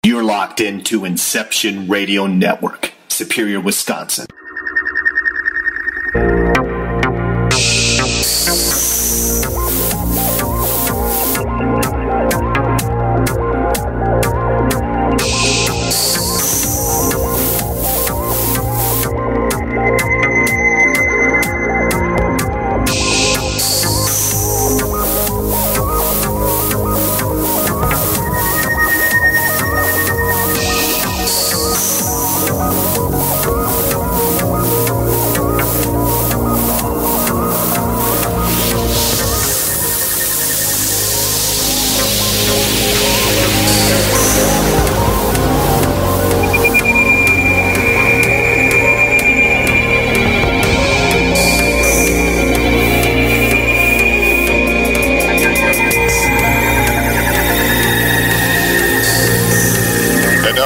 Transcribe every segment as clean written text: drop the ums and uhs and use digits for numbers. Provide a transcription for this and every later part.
You're locked into Inception Radio Network, Superior, Wisconsin.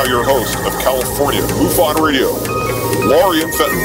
Your host of California MUFON Radio, Lorien Fenton.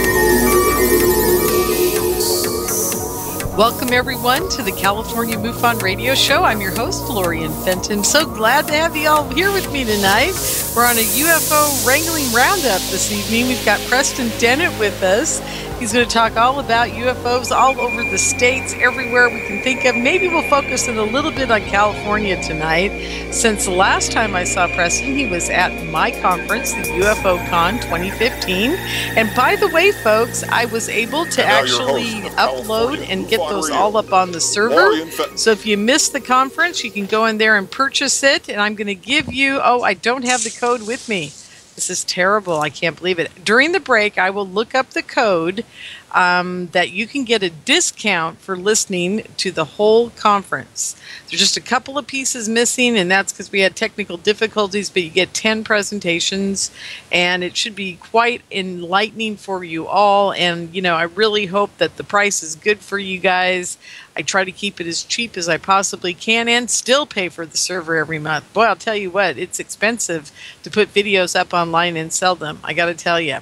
Welcome everyone to the California MUFON Radio Show. I'm your host, Lorien Fenton. So glad to have you all here with me tonight. We're on a UFO wrangling roundup this evening. We've got Preston Dennett with us. He's going to talk all about UFOs all over the states, everywhere we can think of. Maybe we'll focus in a little bit on California tonight. Since the last time I saw Preston, he was at my conference, the UFO Con 2015. And by the way, folks, I was able to actually upload and get those all up on the server. So if you missed the conference, you can go in there and purchase it. And I'm going to give you, I don't have the code with me. This is terrible. I can't believe it. During the break, I will look up the code that you can get a discount for listening to the whole conference. There's just a couple of pieces missing, and that's because we had technical difficulties, but you get 10 presentations, and it should be quite enlightening for you all. And, I really hope that the price is good for you guys. I try to keep it as cheap as I possibly can and still pay for the server every month. Boy, I'll tell you what, it's expensive to put videos up online and sell them. I got to tell you.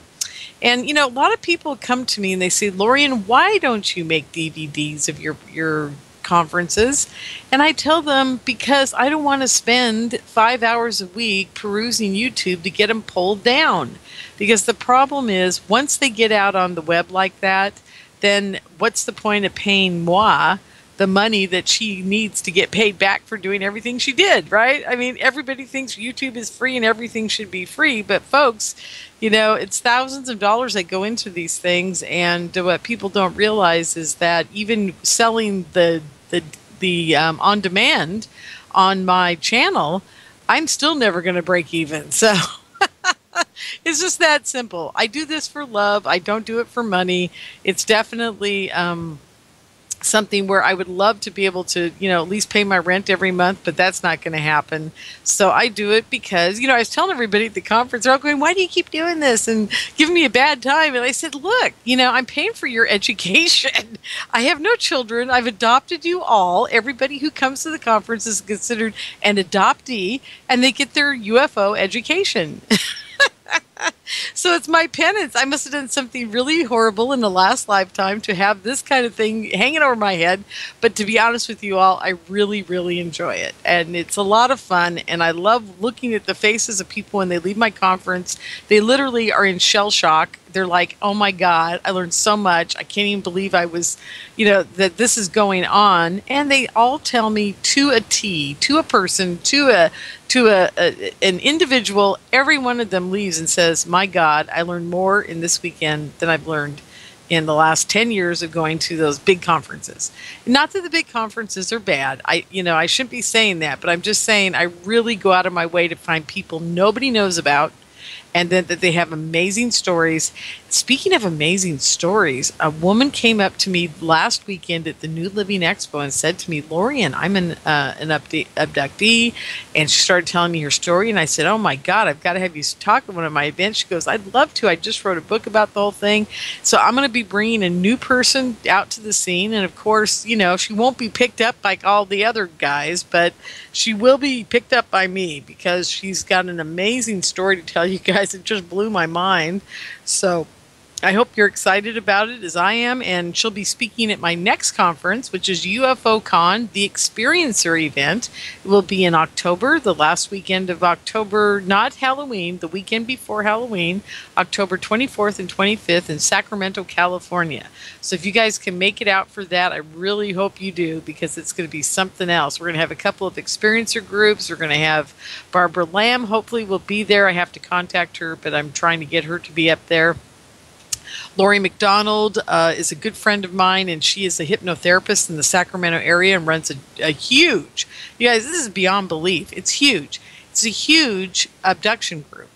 And, a lot of people come to me and they say, Lorien, why don't you make DVDs of your conferences? And I tell them, because I don't want to spend 5 hours a week perusing YouTube to get them pulled down. Because the problem is, once they get out on the web like that, then what's the point of paying moi the money that she needs to get paid back for doing everything she did, right? I mean, everybody thinks YouTube is free and everything should be free, but folks, it's thousands of dollars that go into these things, and what people don't realize is that even selling the on demand on my channel, I'm still never going to break even. So it's just that simple. I do this for love. I don't do it for money. It's definitely something where I would love to be able to, at least pay my rent every month, but that's not going to happen. So I do it because, I was telling everybody at the conference, they're all going, why do you keep doing this and giving me a bad time? And I said, look, I'm paying for your education. I have no children. I've adopted you all. Everybody who comes to the conference is considered an adoptee, and they get their UFO education. So it's my penance. I must have done something really horrible in the last lifetime to have this kind of thing hanging over my head. But to be honest with you all, I really, really enjoy it. And it's a lot of fun. And I love looking at the faces of people when they leave my conference. They literally are in shell shock. They're like, oh my God, I learned so much. I can't even believe I was, that this is going on. And they all tell me to a T, to a person, to an individual. Every one of them leaves and says, my God, I learned more in this weekend than I've learned in the last 10 years of going to those big conferences. Not that the big conferences are bad. I shouldn't be saying that, but I'm just saying I really go out of my way to find people nobody knows about, and then that they have amazing stories. Speaking of amazing stories, a woman came up to me last weekend at the New Living Expo and said to me, Lorien, I'm an abductee. And she started telling me her story. And I said, oh my God, I've got to have you talk at one of my events. She goes, I'd love to. I just wrote a book about the whole thing. So I'm going to be bringing a new person out to the scene. And of course, she won't be picked up like all the other guys, but she will be picked up by me because she's got an amazing story to tell you guys. It just blew my mind. So I hope you're excited about it as I am, and she'll be speaking at my next conference, which is UFO Con, the Experiencer event. It will be in October, the last weekend of October, not Halloween, the weekend before Halloween, October 24th and 25th in Sacramento, California. So if you guys can make it out for that, I really hope you do, because it's going to be something else. We're going to have a couple of Experiencer groups. We're going to have Barbara Lamb, hopefully will be there. I have to contact her, but I'm trying to get her to be up there. Lori McDonald is a good friend of mine, and she is a hypnotherapist in the Sacramento area and runs a huge, you guys, this is beyond belief. It's huge. It's a huge abduction group.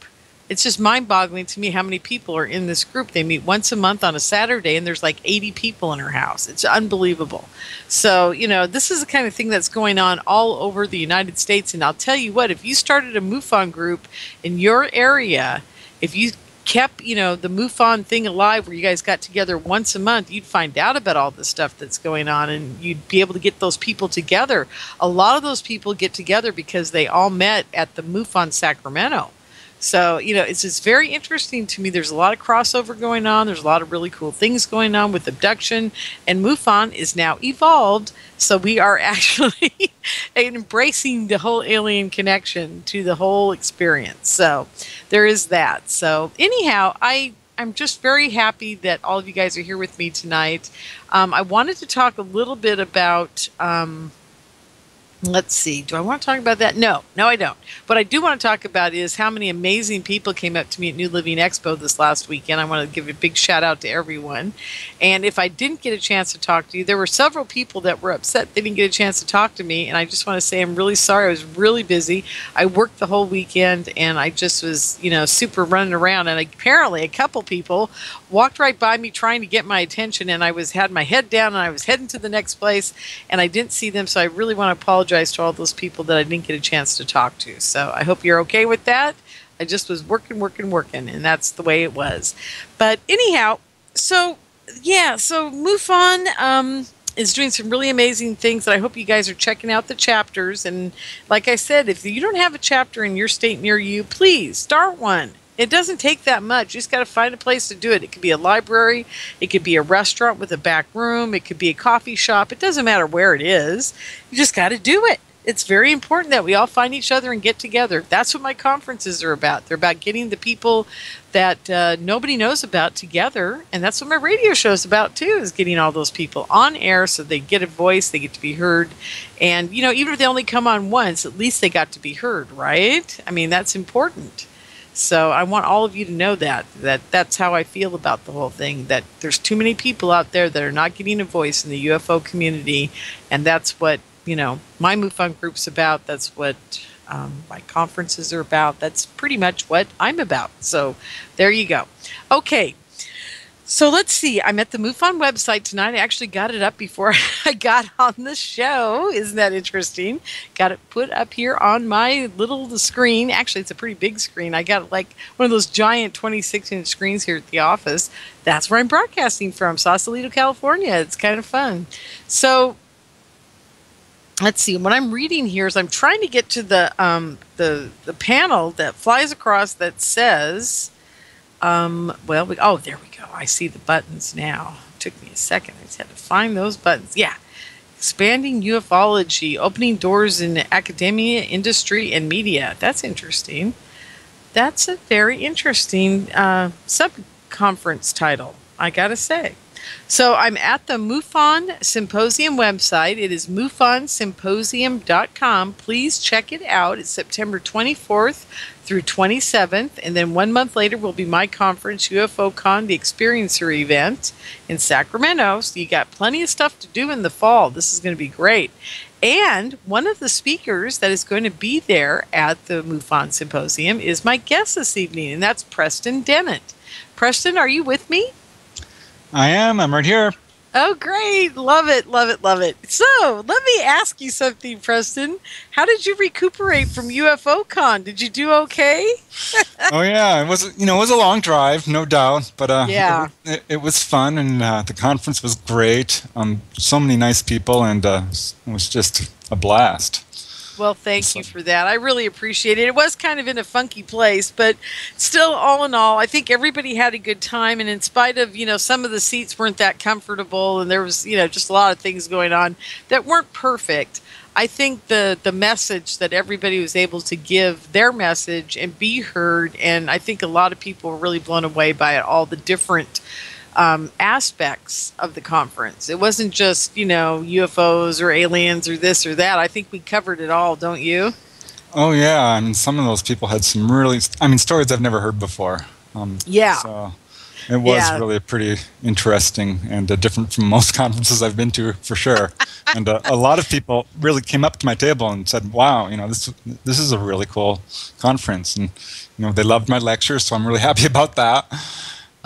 It's just mind-boggling to me how many people are in this group. They meet once a month on a Saturday, and there's like 80 people in her house. It's unbelievable. So, this is the kind of thing that's going on all over the United States. And I'll tell you what, if you started a MUFON group in your area, if you kept, the MUFON thing alive where you guys got together once a month, you'd find out about all the stuff that's going on, and you'd be able to get those people together. A lot of those people get together because they all met at the MUFON Sacramento. So, it's just very interesting to me. There's a lot of crossover going on. There's a lot of really cool things going on with abduction, and MUFON is now evolved. So we are actually embracing the whole alien connection to the whole experience. So there is that. So anyhow, I'm just very happy that all of you guys are here with me tonight. I wanted to talk a little bit about... let's see. Do I want to talk about that? No, I don't. What I do want to talk about is how many amazing people came up to me at New Living Expo this last weekend. I want to give a big shout out to everyone. And if I didn't get a chance to talk to you, there were several people that were upset they didn't get a chance to talk to me. And I just want to say I'm really sorry. I was really busy. I worked the whole weekend, and I just was, super running around. And apparently a couple people walked right by me trying to get my attention, and I had my head down, and I was heading to the next place, and I didn't see them. So I really want to apologize to all those people that I didn't get a chance to talk to. So I hope you're okay with that. I just was working, and that's the way it was. But anyhow, so MUFON is doing some really amazing things that I hope you guys are checking out the chapters. And like I said, if you don't have a chapter in your state near you, please start one. It doesn't take that much. You just got to find a place to do it. It could be a library. It could be a restaurant with a back room. It could be a coffee shop. It doesn't matter where it is. You just got to do it. It's very important that we all find each other and get together. That's what my conferences are about. They're about getting the people that nobody knows about together. And that's what my radio show is about, too, is getting all those people on air so they get a voice, they get to be heard. And, even if they only come on once, at least they got to be heard, right? I mean, that's important. So I want all of you to know that's how I feel about the whole thing, that there's too many people out there that are not getting a voice in the UFO community, and that's what, my MUFON group's about. That's what my conferences are about. That's pretty much what I'm about. So there you go. Okay. So let's see. I'm at the MUFON website tonight. I actually got it up before I got on the show. Isn't that interesting? Got it put up here on my little screen. Actually, it's a pretty big screen. I got like one of those giant 26-inch screens here at the office. That's where I'm broadcasting from, Sausalito, California. It's kind of fun. So let's see. What I'm reading here is I'm trying to get to the panel that flies across that says... there we go. I see the buttons now. It took me a second. I just had to find those buttons. Yeah. Expanding ufology, opening doors in academia, industry, and media. That's interesting. That's a very interesting sub-conference title, I gotta say. So I'm at the MUFON Symposium website. It is MUFONsymposium.com. Please check it out. It's September 24th through 27th. And then 1 month later will be my conference, UFO Con, the Experiencer event in Sacramento. So you got plenty of stuff to do in the fall. This is going to be great. And one of the speakers that is going to be there at the MUFON Symposium is my guest this evening, and that's Preston Dennett. Preston, are you with me? I am. I'm right here. Oh, great. Love it, love it, love it. So, let me ask you something, Preston. How did you recuperate from UFO Con? Did you do okay? Oh, yeah. It was, it was a long drive, no doubt. But yeah. it was fun, and the conference was great. So many nice people, and it was just a blast. Well, thank you for that. I really appreciate it. It was kind of in a funky place, but still, all in all, I think everybody had a good time. And in spite of, some of the seats weren't that comfortable and there was, just a lot of things going on that weren't perfect, I think the message that everybody was able to give their message and be heard, and I think a lot of people were really blown away by it, all the different aspects of the conference. It wasn't just, UFOs or aliens or this or that. I think we covered it all, don't you? Oh, yeah. I mean, some of those people had some really, stories I've never heard before. Yeah. So it was really pretty interesting and different from most conferences I've been to, for sure. And a lot of people really came up to my table and said, wow, this is a really cool conference. And, they loved my lecture, so I'm really happy about that.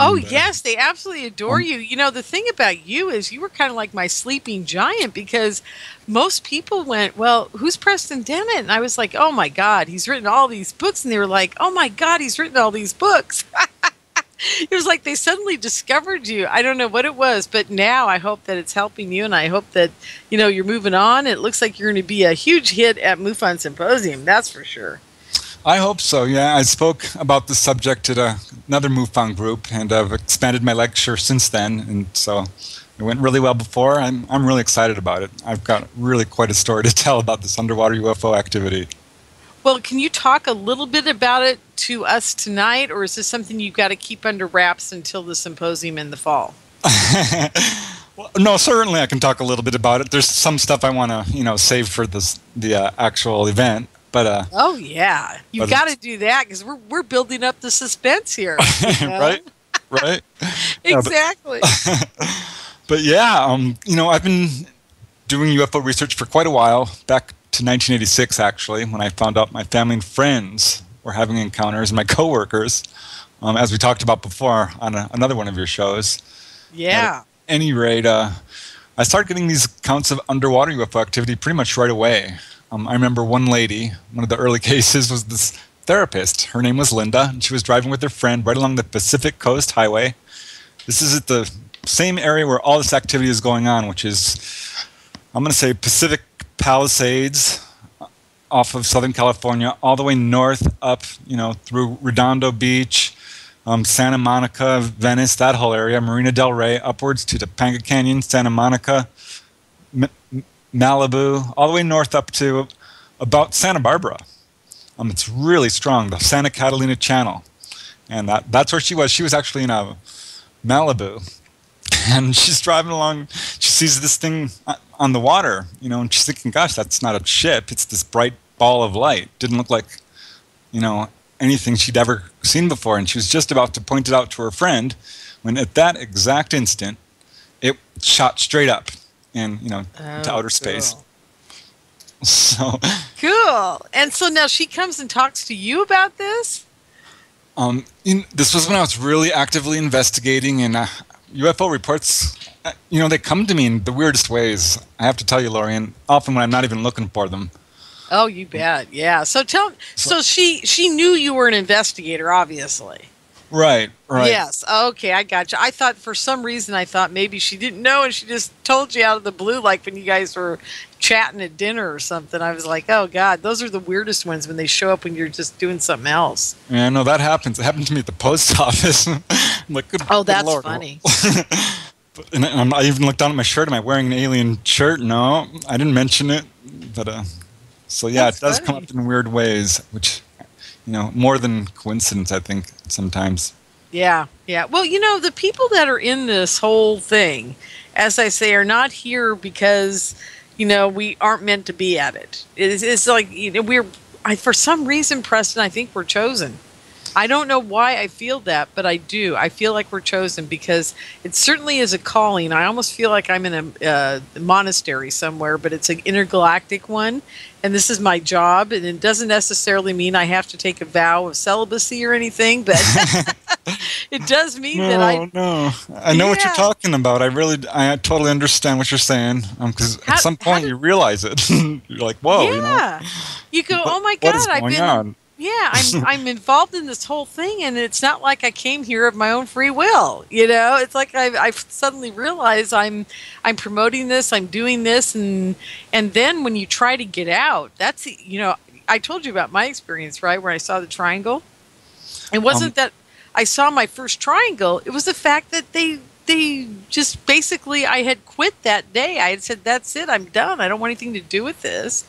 Oh, yes, they absolutely adore you. The thing about you is you were kind of like my sleeping giant, because most people went, well, who's Preston Dennett? And I was like, oh, my God, he's written all these books. And they were like, oh, my God, he's written all these books. It was like they suddenly discovered you. I don't know what it was, but now I hope that it's helping you, and I hope that, you're moving on. It looks like you're going to be a huge hit at MUFON Symposium, that's for sure. I hope so, yeah. I spoke about this subject at another MUFON group, and I've expanded my lecture since then, and so it went really well before. I'm really excited about it. I've got really quite a story to tell about this underwater UFO activity. Well, can you talk a little bit about it to us tonight, or is this something you've got to keep under wraps until the symposium in the fall? Well, no, certainly I can talk a little bit about it. There's some stuff I want to, save for the actual event. But oh yeah, you've got to do that because we're building up the suspense here, right? Exactly. But yeah, I've been doing UFO research for quite a while. Back to 1986, actually, when I found out my family and friends were having encounters, and my coworkers, as we talked about before on another one of your shows. Yeah. At any rate, I started getting these accounts of underwater UFO activity pretty much right away. I remember one lady, one of the early cases was this therapist. Her name was Linda, and she was driving with her friend right along the Pacific Coast Highway. This is at the same area where all this activity is going on, which is, I'm going to say Pacific Palisades off of Southern California, all the way north up, through Redondo Beach, Santa Monica, Venice, that whole area, Marina del Rey, upwards to Topanga Canyon, Santa Monica, Malibu, all the way north up to about Santa Barbara. It's really strong, the Santa Catalina Channel. And that's where she was. She was actually in Malibu. And she's driving along. She sees this thing on the water, and she's thinking, gosh, that's not a ship. It's this bright ball of light. Didn't look like, anything she'd ever seen before. And she was just about to point it out to her friend when at that exact instant, it shot straight up. And to outer space. Cool. So cool. And so now she comes and talks to you about this? This was when I was really actively investigating, and UFO reports, they come to me in the weirdest ways. I have to tell you, Lorien, often when I'm not even looking for them. Oh, you bet. Yeah. So she knew you were an investigator, obviously. Right. Yes. Okay, I got you. I thought for some reason maybe she didn't know and she just told you out of the blue, like when you guys were chatting at dinner or something. I was like, oh God, those are the weirdest ones when they show up when you're just doing something else. Yeah, no, that happens. It happened to me at the post office. I'm like, good that's Lord. funny. And I even looked down at my shirt. Am I wearing an alien shirt? No, I didn't mention it. But so yeah, it does come up in weird ways, which. More than coincidence, I think, sometimes. Yeah. Well, the people that are in this whole thing, as I say, are not here because, we aren't meant to be at it. It's like, for some reason, Preston, I think we're chosen. I don't know why I feel that, but I do. I feel like we're chosen because it certainly is a calling. I almost feel like I'm in a monastery somewhere, but it's an intergalactic one. And this is my job. And it doesn't necessarily mean I have to take a vow of celibacy or anything, but it does mean that I know what you're talking about. I totally understand what you're saying. Because at some point you realize it. You're like, whoa. Yeah. You go, oh my God, what is going on? Yeah, I'm involved in this whole thing, and it's not like I came here of my own free will. It's like I've suddenly realized I'm promoting this, I'm doing this, and then when you try to get out, that's I told you about my experience, right, where I saw the triangle. It wasn't that I saw my first triangle; it was the fact that they just basically, I had quit that day. I had said, that's it, I'm done. I don't want anything to do with this.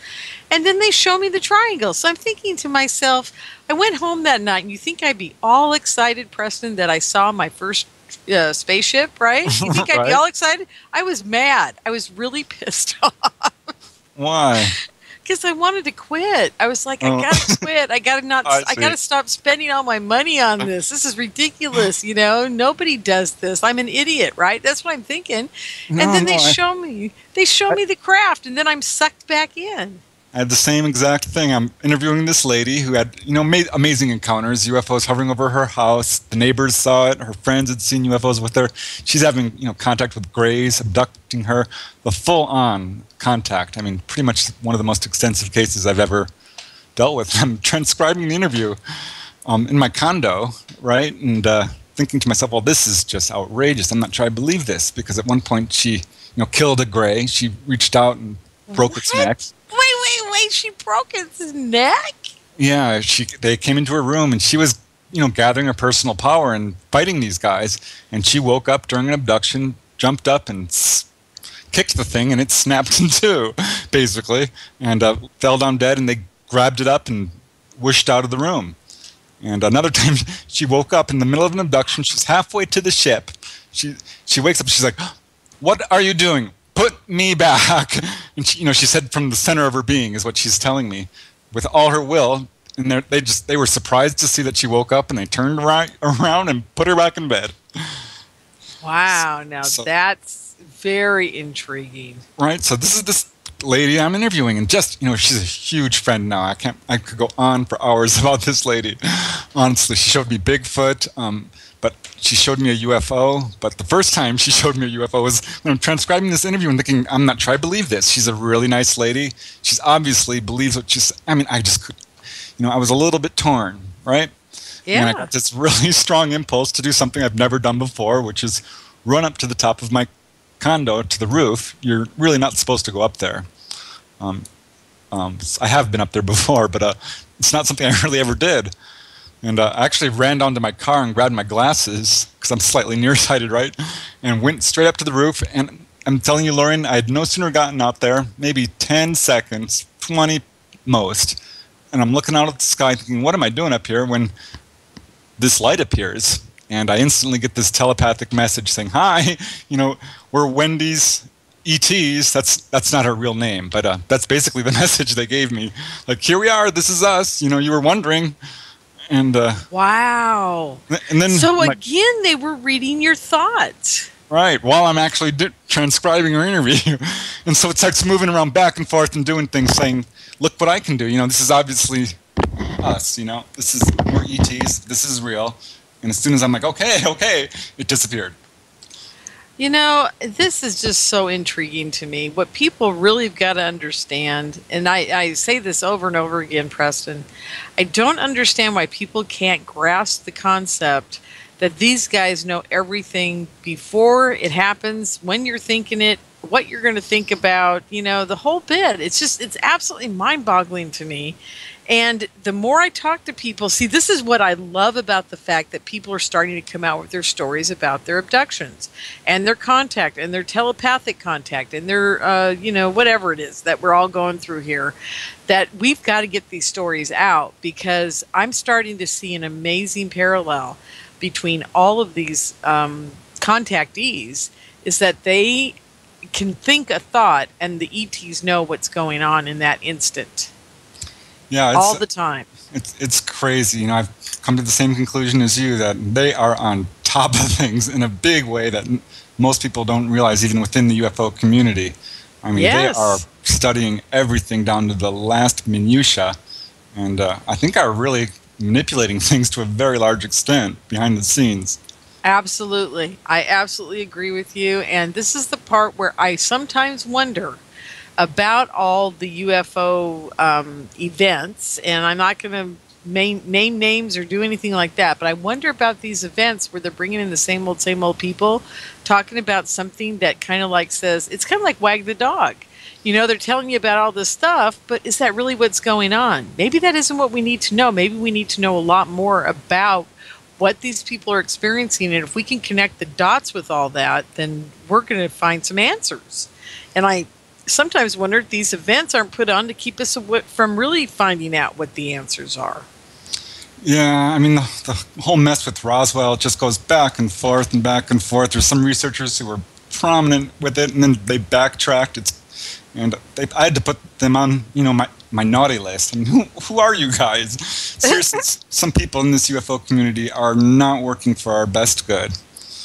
And then they show me the triangle. So I'm thinking to myself, I went home that night, and you think I'd be all excited, Preston, that I saw my first spaceship, right? You think I'd be all excited? I was mad. I was really pissed off. Why? Because I wanted to quit. I was like, I gotta quit. I gotta stop spending all my money on this. This is ridiculous. Nobody does this. I'm an idiot, right? That's what I'm thinking. And then they show me the craft, and then I'm sucked back in. I had the same exact thing. I'm interviewing this lady who had, made amazing encounters, UFOs hovering over her house. The neighbors saw it. Her friends had seen UFOs with her. She's having, contact with grays, abducting her. The full-on contact. I mean, pretty much one of the most extensive cases I've ever dealt with. I'm transcribing the interview in my condo, right? And thinking to myself, well, this is just outrageous. I'm not sure I believe this, because at one point she, killed a gray. She reached out and broke its neck. Wait, she broke its neck? Yeah, they came into her room, and she was, gathering her personal power and fighting these guys. And she woke up during an abduction, jumped up and kicked the thing, and it snapped in two, basically, and fell down dead, and they grabbed it up and whooshed out of the room. And another time, she woke up in the middle of an abduction. She's halfway to the ship. She wakes up, she's like, "What are you doing? Put me back." And she said from the center of her being is what she's telling me, with all her will. And they were surprised to see that she woke up, and they turned around and put her back in bed. Wow, that's very intriguing. Right, so this is this lady I'm interviewing, and just, she's a huge friend now. I could go on for hours about this lady. Honestly, she showed me Bigfoot, but she showed me a UFO. But the first time she showed me a UFO was when I'm transcribing this interview and thinking, I'm not sure I believe this. She's a really nice lady. She's obviously believes what she's, I just could, I was a little bit torn, right? Yeah. And I got this really strong impulse to do something I've never done before, which is run up to the top of my condo to the roof. You're really not supposed to go up there. I have been up there before, but it's not something I really ever did. And I actually ran down to my car and grabbed my glasses, because I'm slightly nearsighted, right? And went straight up to the roof. And I'm telling you, Lorien, I had no sooner gotten out there, maybe 10 seconds, 20 most. And I'm looking out at the sky thinking, what am I doing up here, when this light appears? And I instantly get this telepathic message saying, hi, we're Wendy's ETs. That's not her real name, but that's basically the message they gave me. Like, here we are, this is us, you were wondering. And wow. And then again, they were reading your thoughts. Right, while I'm actually transcribing her interview. And so it starts moving around back and forth and doing things, saying, look what I can do. This is obviously us, we're ETs, this is real. And as soon as I'm like, okay, it disappeared. This is just so intriguing to me. What people really have got to understand, and I say this over and over again, Preston, I don't understand why people can't grasp the concept that these guys know everything before it happens, when you're thinking it, what you're going to think about, the whole bit. It's absolutely mind-boggling to me. And the more I talk to people, see, this is what I love about the fact that people are starting to come out with their stories about their abductions and their contact and their telepathic contact and their, whatever it is that we're all going through here, that we've got to get these stories out, because I'm starting to see an amazing parallel between all of these contactees, is that they can think a thought and the ETs know what's going on in that instant. Yeah, all the time. It's crazy. I've come to the same conclusion as you, that they are on top of things in a big way that most people don't realize, even within the UFO community. They are studying everything down to the last minutia, and I think are really manipulating things to a very large extent behind the scenes. Absolutely. I absolutely agree with you. And this is the part where I sometimes wonder about all the UFO events, and I'm not going to name names or do anything like that. But I wonder about these events where they're bringing in the same old people, talking about something that kind of like says, it's kind of like wag the dog. You know, they're telling you about all this stuff, but is that really what's going on? Maybe that isn't what we need to know. Maybe we need to know a lot more about what these people are experiencing. And if we can connect the dots with all that, then we're going to find some answers. And I sometimes wonder if these events aren't put on to keep us from really finding out what the answers are. Yeah, I mean, the whole mess with Roswell just goes back and forth and back and forth. There's some researchers who were prominent with it, and then they backtracked. I had to put them on, my naughty list. I mean, who are you guys? Seriously, some people in this UFO community are not working for our best good.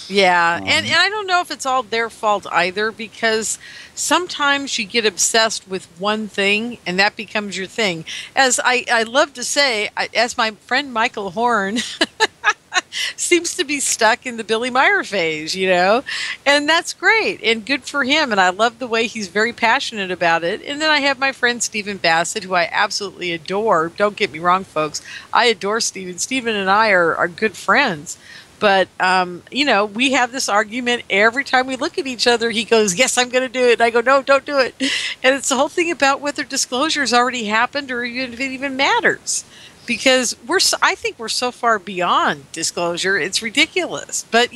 Yeah, and I don't know if it's all their fault either, because sometimes you get obsessed with one thing and that becomes your thing. As I love to say, as my friend Michael Horn seems to be stuck in the Billy Meyer phase, and that's great and good for him. And I love the way he's very passionate about it. And then I have my friend Stephen Bassett, who I absolutely adore. Don't get me wrong, folks. I adore Stephen. Stephen and I are good friends. But, we have this argument every time we look at each other. He goes, yes, I'm going to do it. And I go, no, don't do it. And it's the whole thing about whether disclosure has already happened or even if it even matters. Because I think we're so far beyond disclosure, it's ridiculous. But,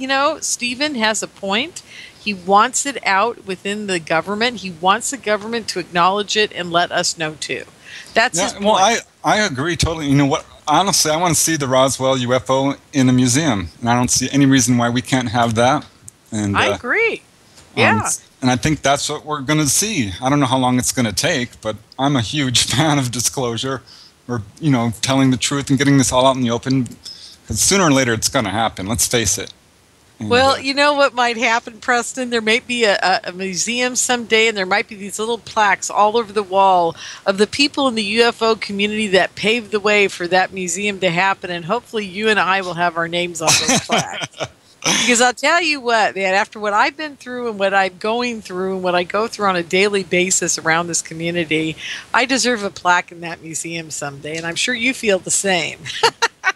Stephen has a point. He wants it out within the government. He wants the government to acknowledge it and let us know, too. That's his point. Well, I agree totally. You know what? Honestly, I want to see the Roswell UFO in a museum, and I don't see any reason why we can't have that. And I agree. Yeah. And I think that's what we're going to see. I don't know how long it's going to take, but I'm a huge fan of disclosure, or telling the truth and getting this all out in the open, because sooner or later it's going to happen. Let's face it. And, well, you know what might happen, Preston? There might be a museum someday, and there might be these little plaques all over the wall of the people in the UFO community that paved the way for that museum to happen, and hopefully you and I will have our names on those plaques. Because I'll tell you what, man, after what I've been through and what I'm going through and what I go through on a daily basis around this community, I deserve a plaque in that museum someday, and I'm sure you feel the same.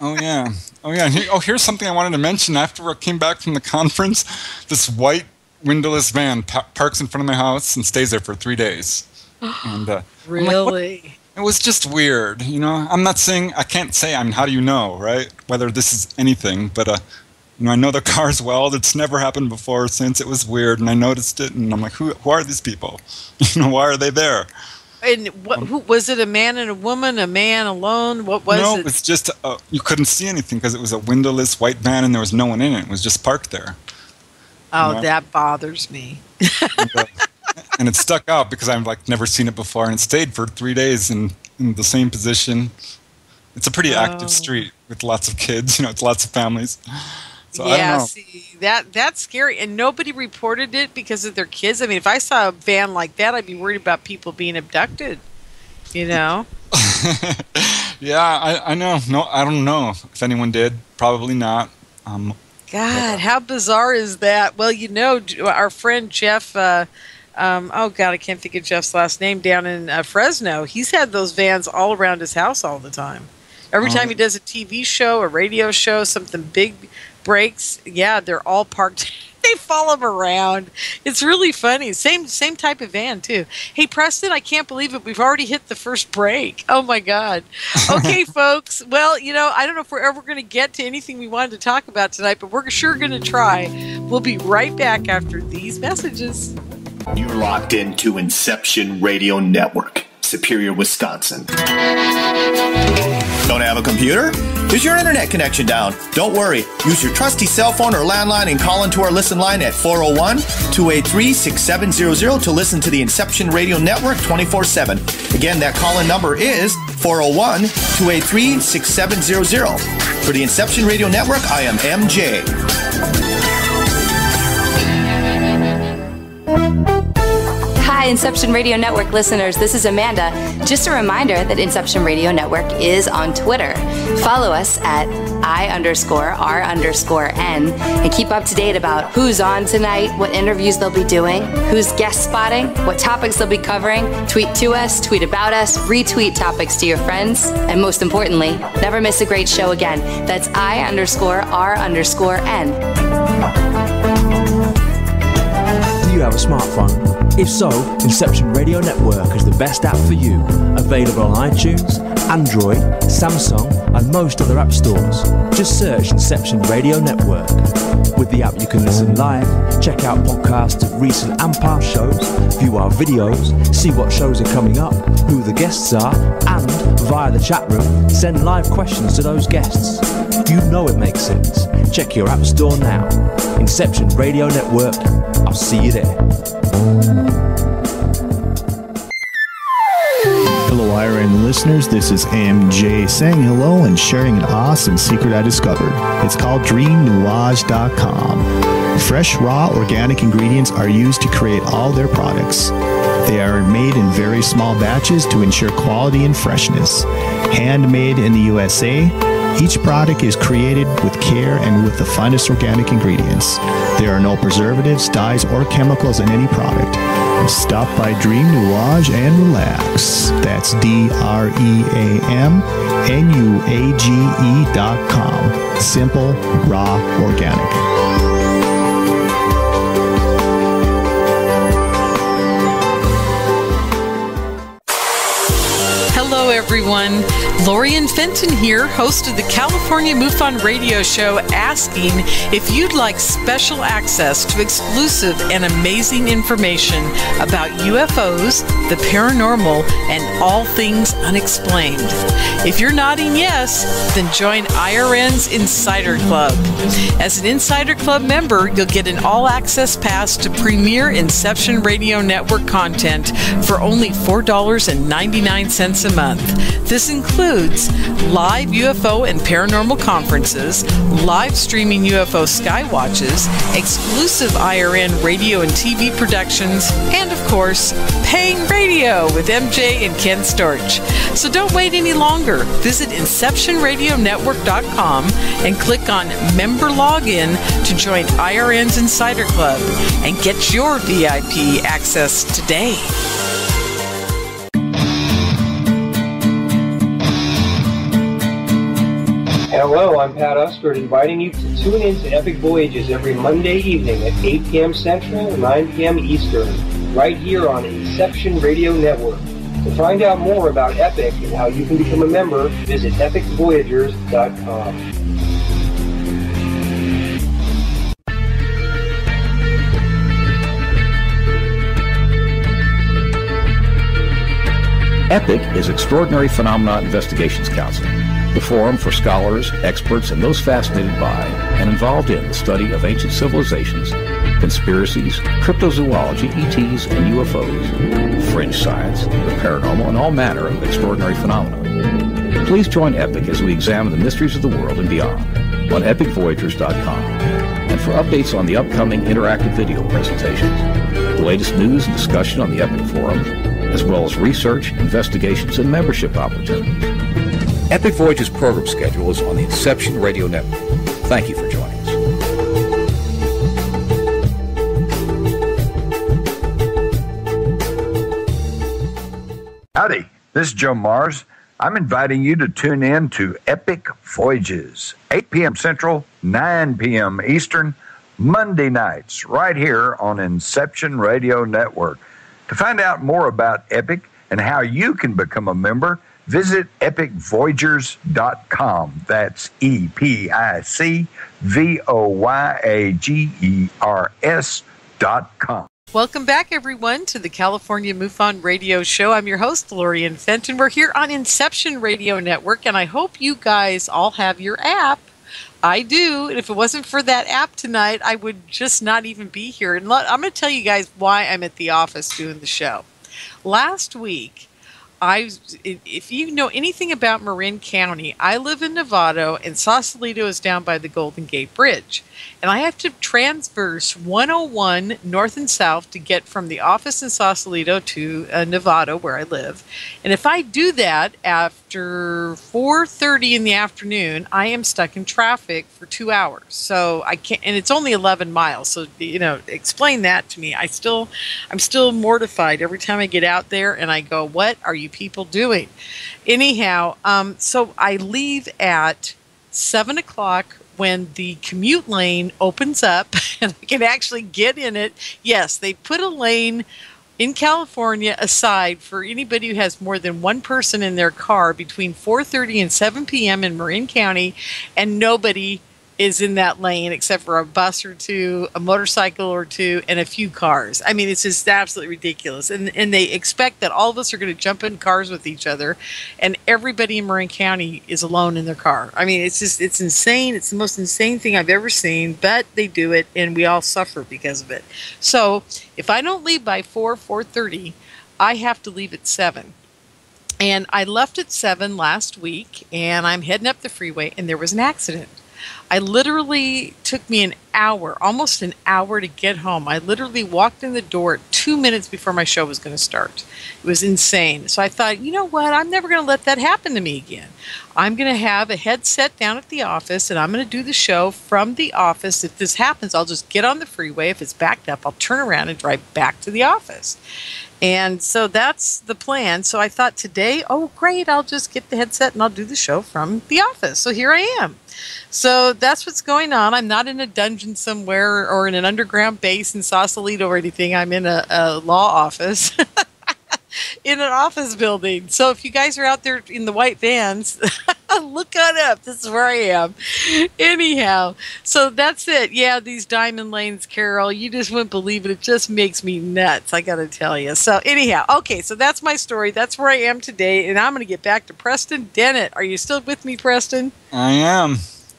Oh, yeah. Here's something I wanted to mention. After I came back from the conference, this white windowless van parks in front of my house and stays there for 3 days. And really? It was just weird. I'm not saying, I can't say, how do you know, right? Whether this is anything, but, I know the car's well. It's never happened before since. It was weird, and I noticed it, and I'm like, who are these people? Why are they there? And who was it? A man and a woman? A man alone? What was it? No, it was just you couldn't see anything because it was a windowless white van and there was no one in it. It was just parked there. Oh, that bothers me. And it stuck out because I've never seen it before, and it stayed for 3 days in the same position. It's a pretty active street with lots of kids. It's lots of families. So I don't know. See, that's scary. And nobody reported it because of their kids. I mean, if I saw a van like that, I'd be worried about people being abducted, Yeah, I know. No, I don't know if anyone did. Probably not. God, how bizarre is that? Well, our friend Jeff, I can't think of Jeff's last name, down in Fresno, he's had those vans all around his house all the time. Every time he does a TV show, a radio show, something big breaks, they're all parked. They follow him around. It's really funny. Same type of van, too. Hey, Preston, I can't believe it. We've already hit the first break. Oh, my God. Okay, folks. Well, I don't know if we're ever going to get to anything we wanted to talk about tonight, but we're sure going to try. We'll be right back after these messages. You're locked into Inception Radio Network, Superior, Wisconsin. Don't have a computer? Is your internet connection down? Don't worry. Use your trusty cell phone or landline and call into our listen line at 401-283-6700 to listen to the Inception Radio Network 24/7. Again, that call-in number is 401-283-6700. For the Inception Radio Network, I am MJ. Hi, Hi, Inception Radio Network listeners. This is Amanda. Just a reminder that Inception Radio Network is on Twitter. Follow us at I_R_N and keep up to date about who's on tonight, what interviews they'll be doing, who's guest spotting, what topics they'll be covering. Tweet to us, tweet about us, retweet topics to your friends, and most importantly, never miss a great show again. That's I_R_N. Do you have a smartphone? If so, Inception Radio Network is the best app for you. Available on iTunes, Android, Samsung, and most other app stores. Just search Inception Radio Network. With the app you can listen live, check out podcasts of recent and past shows, view our videos, see what shows are coming up, who the guests are, and, via the chat room, send live questions to those guests. You know it makes sense. Check your app store now. Inception Radio Network. I'll see you there. Hello, IRN listeners. This is MJ saying hello and sharing an awesome secret I discovered. It's called DreamNuage.com. Fresh, raw, organic ingredients are used to create all their products. They are made in very small batches to ensure quality and freshness. Handmade in the USA, each product is created with care and with the finest organic ingredients. There are no preservatives, dyes, or chemicals in any product. Stop by Dream Nuage and relax. That's DreamNuage.com. Simple, raw, organic. Hello, everyone. Lorien Fenton here, host of the California MUFON Radio Show, asking if you'd like special access to exclusive and amazing information about UFOs, the paranormal, and all things unexplained. If you're nodding yes, then join IRN's Insider Club. As an Insider Club member, you'll get an all-access pass to premier Inception Radio Network content for only $4.99 a month. This includes live UFO and paranormal conferences, live streaming UFO skywatches, exclusive IRN radio and TV productions, and of course, paying radio with MJ and Ken Storch. So don't wait any longer. Visit InceptionRadioNetwork.com and click on Member Login to join IRN's Insider Club and get your VIP access today. Hello, I'm Pat Usford, inviting you to tune in to Epic Voyages every Monday evening at 8 p.m. Central, 9 p.m. Eastern, right here on Inception Radio Network. To find out more about Epic and how you can become a member, visit epicvoyagers.com. EPIC is Extraordinary Phenomena Investigations Council, the forum for scholars, experts, and those fascinated by and involved in the study of ancient civilizations, conspiracies, cryptozoology, ETs, and UFOs, fringe science, the paranormal, and all manner of extraordinary phenomena. Please join EPIC as we examine the mysteries of the world and beyond on epicvoyagers.com. And for updates on the upcoming interactive video presentations, the latest news and discussion on the EPIC forum, as well as research, investigations, and membership opportunities. Epic Voyages program schedule is on the Inception Radio Network. Thank you for joining us. Howdy, this is Joe Mars. I'm inviting you to tune in to Epic Voyages, 8 p.m. Central, 9 p.m. Eastern, Monday nights, right here on Inception Radio Network. To find out more about Epic and how you can become a member, visit epicvoyagers.com. That's epicvoyagers.com. Welcome back, everyone, to the California MUFON Radio Show. I'm your host, Lorien Fenton. We're here on Inception Radio Network, and I hope you guys all have your app. I do, and if it wasn't for that app tonight, I would just not even be here. And I'm going to tell you guys why I'm at the office doing the show. Last week, if you know anything about Marin County, I live in Novato, and Sausalito is down by the Golden Gate Bridge. And I have to transverse 101 north and south to get from the office in Sausalito to Novato, where I live. And if I do that after 4:30 in the afternoon, I am stuck in traffic for 2 hours. So I can't, and it's only 11 miles. So, explain that to me. I'm still mortified every time I get out there and I go, what are you people doing? Anyhow, so I leave at 7 o'clock when the commute lane opens up and I can actually get in it. Yes, they put a lane in California aside for anybody who has more than one person in their car between 4:30 and 7 p.m. in Marin County, and nobody is in that lane except for a bus or two, a motorcycle or two, and a few cars. I mean, it's just absolutely ridiculous. And they expect that all of us are going to jump in cars with each other, and everybody in Marin County is alone in their car. I mean, it's insane. It's the most insane thing I've ever seen, but they do it, and we all suffer because of it. So if I don't leave by 4:30, I have to leave at 7. And I left at 7 last week, and I'm heading up the freeway, and there was an accident. I literally took me an hour, almost an hour to get home. I literally walked in the door 2 minutes before my show was going to start. It was insane. So I thought, you know what? I'm never going to let that happen to me again. I'm going to have a headset down at the office, and I'm going to do the show from the office. If this happens, I'll just get on the freeway. If it's backed up, I'll turn around and drive back to the office. And so that's the plan. So I thought today, oh, great, I'll just get the headset and I'll do the show from the office. So here I am. So that's what's going on. I'm not in a dungeon somewhere or in an underground base in Sausalito or anything. I'm in a law office in an office building. So if you guys are out there in the white vans, look on up. This is where I am. Anyhow, so that's it. Yeah, these diamond lanes, Carol, you just wouldn't believe it. It just makes me nuts, I got to tell you. So anyhow, okay, so that's my story. That's where I am today, and I'm going to get back to Preston Dennett. Are you still with me, Preston? I am.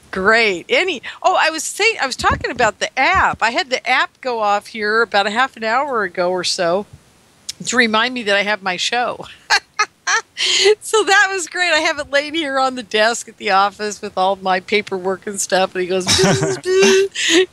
Great. I was talking about the app. I had the app go off here about a half an hour ago or so to remind me that I have my show. So that was great. I have it laying here on the desk at the office with all my paperwork and stuff. And he goes, and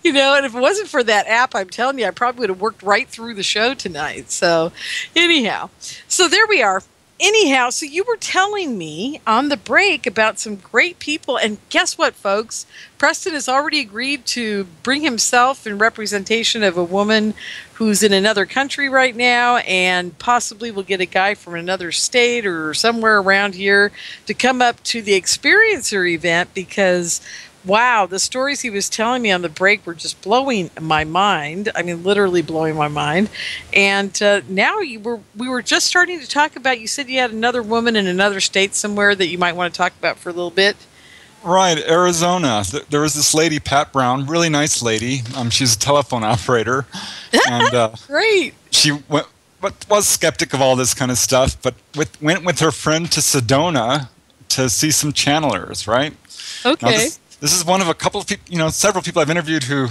if it wasn't for that app, I'm telling you, I probably would have worked right through the show tonight. So anyhow, so there we are. Anyhow, so you were telling me on the break about some great people, and guess what, folks? Preston has already agreed to bring himself in representation of a woman who's in another country right now, and possibly will get a guy from another state or somewhere around here to come up to the Experiencer event because, wow, the stories he was telling me on the break were just blowing my mind. I mean, literally blowing my mind. And now we were just starting to talk about, you said you had another woman in another state somewhere that you might want to talk about for a little bit. Right, Arizona. There was this lady, Pat Brown, really nice lady. She's a telephone operator. And great. She was skeptic of all this kind of stuff, but went with her friend to Sedona to see some channelers, right? Okay. Now, this is one of a couple of people, several people I've interviewed who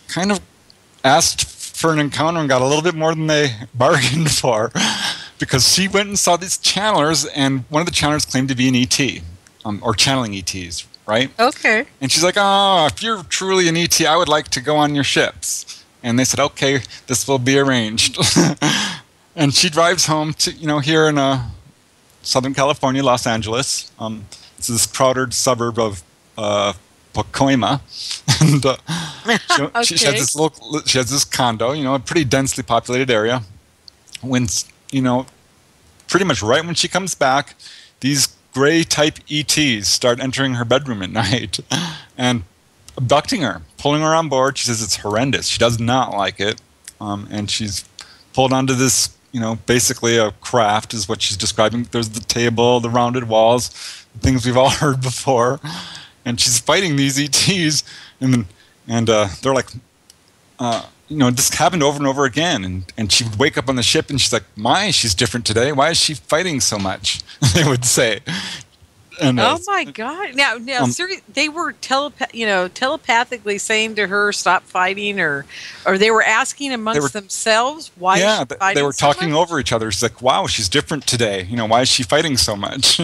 kind of asked for an encounter and got a little bit more than they bargained for, because she went and saw these channelers, and one of the channelers claimed to be an ET, or channeling ETs, right? Okay. And she's like, oh, if you're truly an ET, I would like to go on your ships. And they said, okay, this will be arranged. And she drives home to, here in Southern California, Los Angeles. It's this crowded suburb of Pacoima, and she has this condo, a pretty densely populated area. When pretty much right when she comes back, these gray type ETs start entering her bedroom at night and abducting her, pulling her on board. She says it's horrendous. She does not like it, and she's pulled onto this, basically a craft is what she's describing. There's the table, the rounded walls, things we've all heard before. And she's fighting these ETs, and they're like, this happened over and over again. And she would wake up on the ship, and she's like, she's different today. Why is she fighting so much? They would say. And, oh my God! Now, seriously, they were telepathically saying to her, "Stop fighting," or they were asking amongst themselves why. Yeah, is she fighting they were so talking much? over each other. It's like, "Wow, she's different today. Why is she fighting so much?"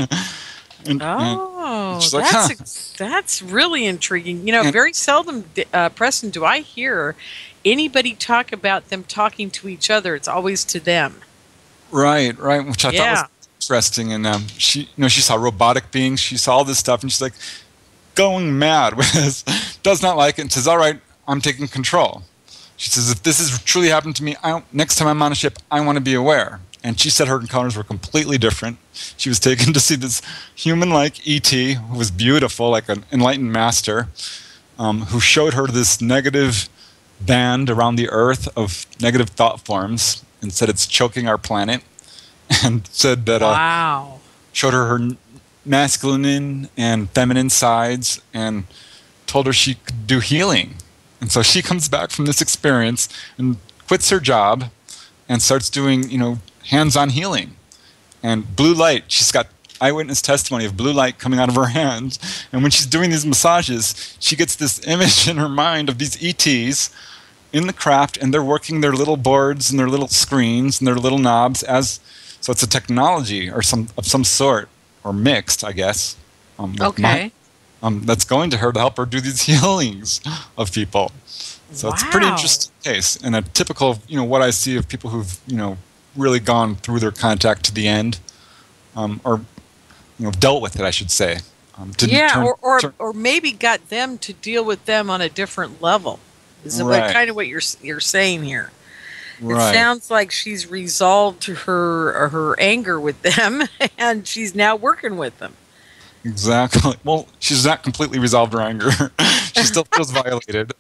Oh, like, that's really intriguing. Very seldom, Preston, do I hear anybody talk about them talking to each other. It's always to them. Right, which I thought was interesting. And she saw robotic beings. She saw all this stuff, and she's like going mad with this. Does not like it, and says, "All right, I'm taking control." She says, "If this has truly happened to me, next time I'm on a ship, I want to be aware." And she said her encounters were completely different. She was taken to see this human-like ET who was beautiful, like an enlightened master, who showed her this negative band around the Earth of negative thought forms and said it's choking our planet, and said that showed her masculine and feminine sides, and told her she could do healing. And so she comes back from this experience and quits her job and starts doing, hands-on healing. And blue light, she's got eyewitness testimony of blue light coming out of her hands. And when she's doing these massages, she gets this image in her mind of these ETs in the craft, and they're working their little boards and their little screens and their little knobs so it's a technology or of some sort, or mixed, I guess. That's going to her to help her do these healings of people. So it's a pretty interesting case, and a typical, what I see of people who've, really gone through their contact to the end, or dealt with it, I should say. Or maybe got them to deal with them on a different level. Is kind of what you're saying here? Right. It sounds like she's resolved her anger with them, and she's now working with them. Exactly. Well, she's not completely resolved her anger. She still feels violated.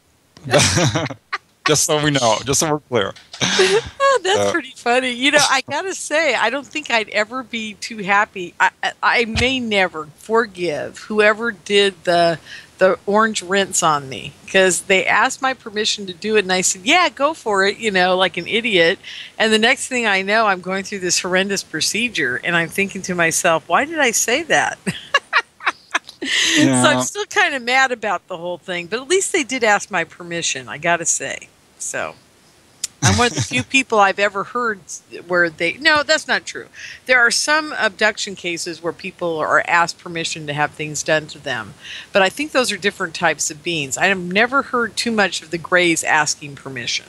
Just so we know, just so we're clear. Oh, that's pretty funny. I gotta say, I don't think I'd ever be too happy. I may never forgive whoever did the orange rinse on me, because they asked my permission to do it, and I said, "Yeah, go for it," like an idiot. And the next thing I know, I'm going through this horrendous procedure, and I'm thinking to myself, "Why did I say that?" Yeah. So I'm still kind of mad about the whole thing, but at least they did ask my permission, I gotta say. So I'm one of the few people I've ever heard where no, that's not true. There are some abduction cases where people are asked permission to have things done to them, but I think those are different types of beings. I have never heard too much of the Greys asking permission.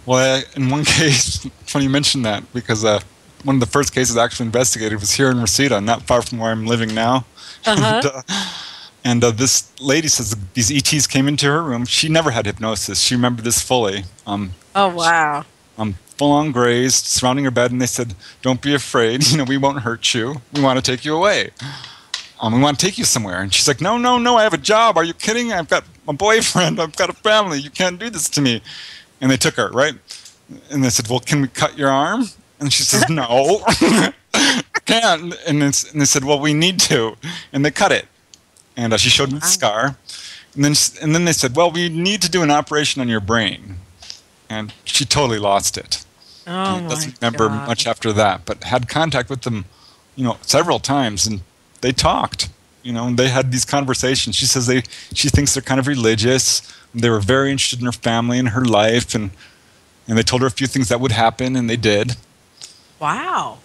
Well, in one case, funny you mentioned that, because one of the first cases I actually investigated was here in Reseda, not far from where I'm living now. And this lady says these ETs came into her room. She never had hypnosis. She remembered this fully. Oh, wow. Full-on Greys surrounding her bed, and they said, "Don't be afraid. We won't hurt you. We want to take you away. We want to take you somewhere." And she's like, "No, I have a job. Are you kidding? I've got a boyfriend. I've got a family. You can't do this to me." And they took her, right? And they said, "Well, can we cut your arm?" And she says, "No, can't." And they said, "Well, we need to." And they cut it. And she showed me the scar. And then they said, "Well, we need to do an operation on your brain." And she totally lost it. Oh, and doesn't remember much after that, but had contact with them, several times, and they talked. And they had these conversations. She says she thinks they're kind of religious. And they were very interested in her family and her life, and they told her a few things that would happen, and they did. Wow.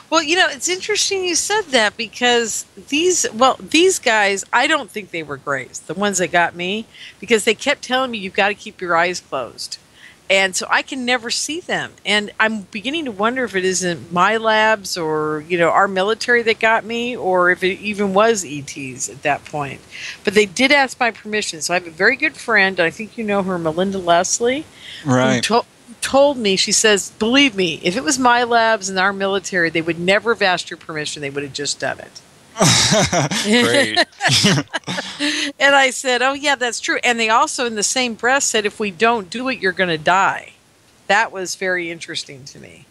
Well, it's interesting you said that, because these guys, I don't think they were Greys, the ones that got me, because they kept telling me you've got to keep your eyes closed. And so I can never see them. And I'm beginning to wonder if it isn't my labs or, our military that got me, or if it even was ETs at that point. But they did ask my permission. So I have a very good friend, I think you know her, Melinda Leslie. Right. Who told me, she says, "Believe me, if it was my labs and our military, they would never have asked your permission. They would have just done it." Great. And I said, "Oh, yeah, that's true." And they also, in the same breath, said, "If we don't do it, you're going to die." That was very interesting to me.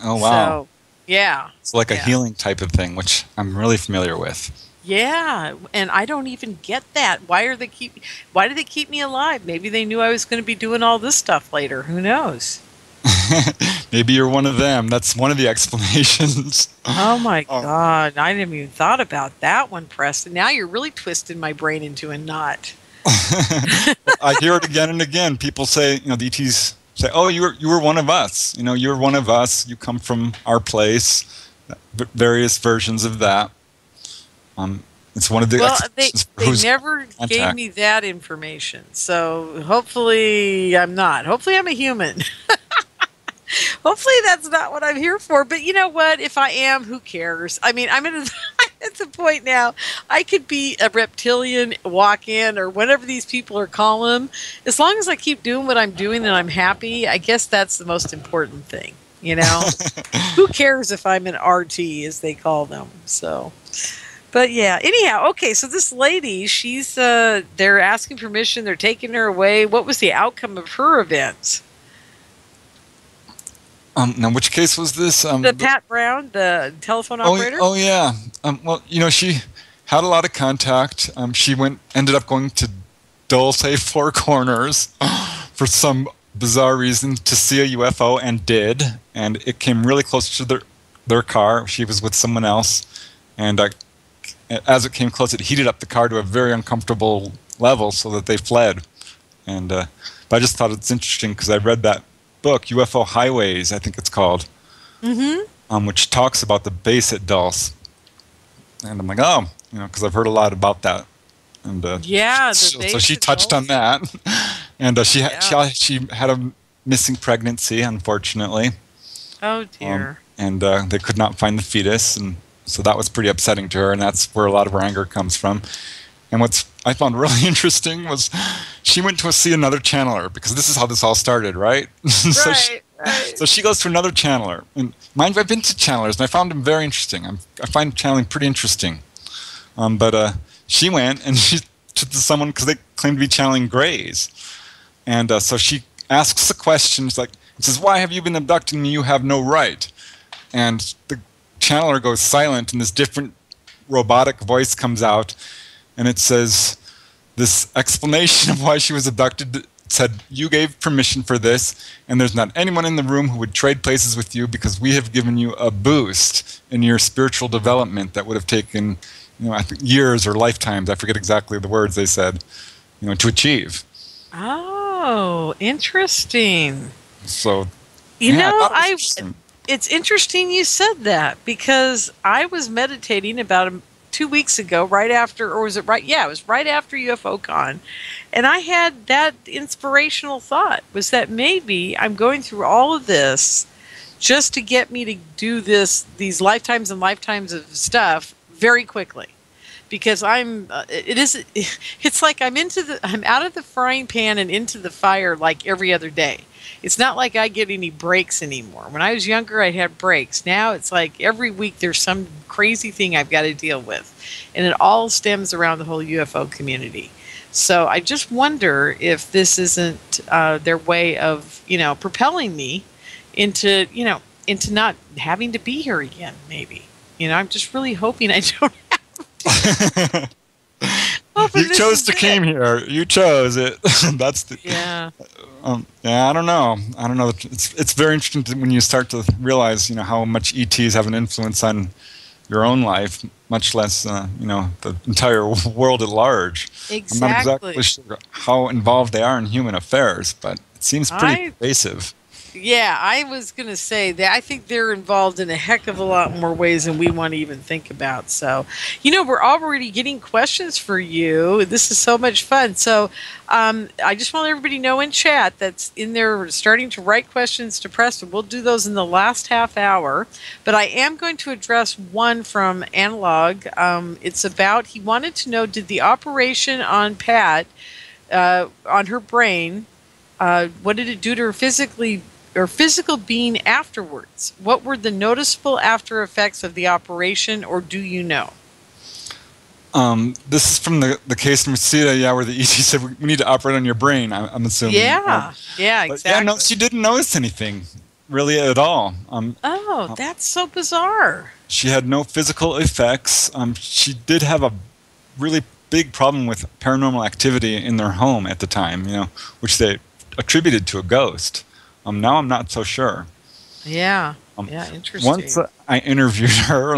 Oh, wow. So, yeah. It's like a healing type of thing, which I'm really familiar with. Yeah, and I don't even get that. Why do they keep me alive? Maybe they knew I was going to be doing all this stuff later. Who knows? Maybe you're one of them. That's one of the explanations. Oh my God. I didn't even thought about that one, Preston. Now you're really twisting my brain into a knot. I hear it again and again. People say, the ETs say, "Oh, you were one of us. You're one of us. You come from our place." Various versions of that. It's one of the. Well, they never gave me that information, so hopefully I'm not. Hopefully I'm a human. Hopefully that's not what I'm here for. But you know what? If I am, who cares? I mean, I'm at the point now. I could be a reptilian, walk in, or whatever these people are calling them. As long as I keep doing what I'm doing and I'm happy, I guess that's the most important thing. Who cares if I'm an RT, as they call them? So, but yeah. Anyhow, okay. So this lady, she's they're asking permission. They're taking her away. What was the outcome of her event? Now, which case was this? The Pat Brown, the telephone operator? Oh yeah. Well, she had a lot of contact. She ended up going to Dulce Four Corners for some bizarre reason to see a UFO, and did. And it came really close to their car. She was with someone else. And as it came close, it heated up the car to a very uncomfortable level so that they fled. And but I just thought it's interesting because I read that book, UFO Highways, I think it's called, which talks about the base at Dulce. And I'm like, because I've heard a lot about that. And so she touched on that. And she had a missing pregnancy, unfortunately. Oh, dear. And they could not find the fetus. And so that was pretty upsetting to her. And that's where a lot of her anger comes from. And what I found really interesting was she went to see another channeler, because this is how this all started, right? So she goes to another channeler. And mind you, I've been to channelers, and I found them very interesting. I find channeling pretty interesting. But she went, and she to someone, because they claim to be channeling Greys. And so she asks the questions, like, says, "Why have you been abducting me? You have no right." And the channeler goes silent, and this different robotic voice comes out. And it says, this explanation of why she was abducted said, "You gave permission for this, and there's not anyone in the room who would trade places with you, because we have given you a boost in your spiritual development that would have taken, I think years or lifetimes." I forget exactly the words they said, to achieve. Oh, interesting. So, it's interesting you said that, because I was meditating about 2 weeks ago, right after, or was it right? Yeah, it was right after UFOCon. And I had that inspirational thought, was that maybe I'm going through all of this just to get me to do these lifetimes and lifetimes of stuff very quickly. Because it's like I'm out of the frying pan and into the fire like every other day. It's not like I get any breaks anymore. When I was younger, I had breaks. Now it's like every week there's some crazy thing I've got to deal with. And it all stems around the whole UFO community. So I just wonder if this isn't their way of, propelling me into not having to be here again, maybe. I'm just really hoping I don't have to. You chose to come here. You chose it. That's the. Yeah. I don't know. It's very interesting when you start to realize, how much ETs have an influence on your own life, much less, the entire world at large. Exactly. I'm not exactly sure how involved they are in human affairs, but it seems pretty pervasive. Yeah, I was going to say that I think they're involved in a heck of a lot more ways than we want to even think about. So, we're already getting questions for you. This is so much fun. So, I just want everybody know in chat that's in there starting to write questions to Preston. We'll do those in the last half hour. But I am going to address one from Analog. It's about, he wanted to know, did the operation on Pat, on her brain, what did it do to her physical being afterwards? What were the noticeable after effects of the operation, or do you know? This is from the case in Mesita, where the ET said, "We need to operate on your brain," I'm assuming. Yeah, exactly. Yeah, no, she didn't notice anything, really, at all. That's so bizarre. She had no physical effects. She did have a really big problem with paranormal activity in their home at the time, which they attributed to a ghost. Now I'm not so sure. Yeah. Yeah, interesting. Once I interviewed her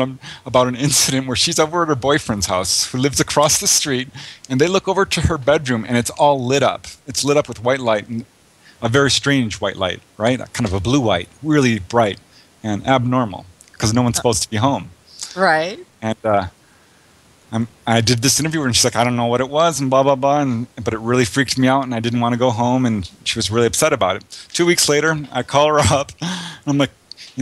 about an incident where she's over at her boyfriend's house, who lives across the street, and they look over to her bedroom, and it's all lit up. It's lit up with white light, and a very strange white light, right? Kind of a blue white, really bright and abnormal, because no one's supposed to be home. Right. And I did this interview, and she's like, I don't know what it was, and blah, blah, blah, but it really freaked me out, and I didn't want to go home, and she was really upset about it. 2 weeks later, I call her up, and I'm like,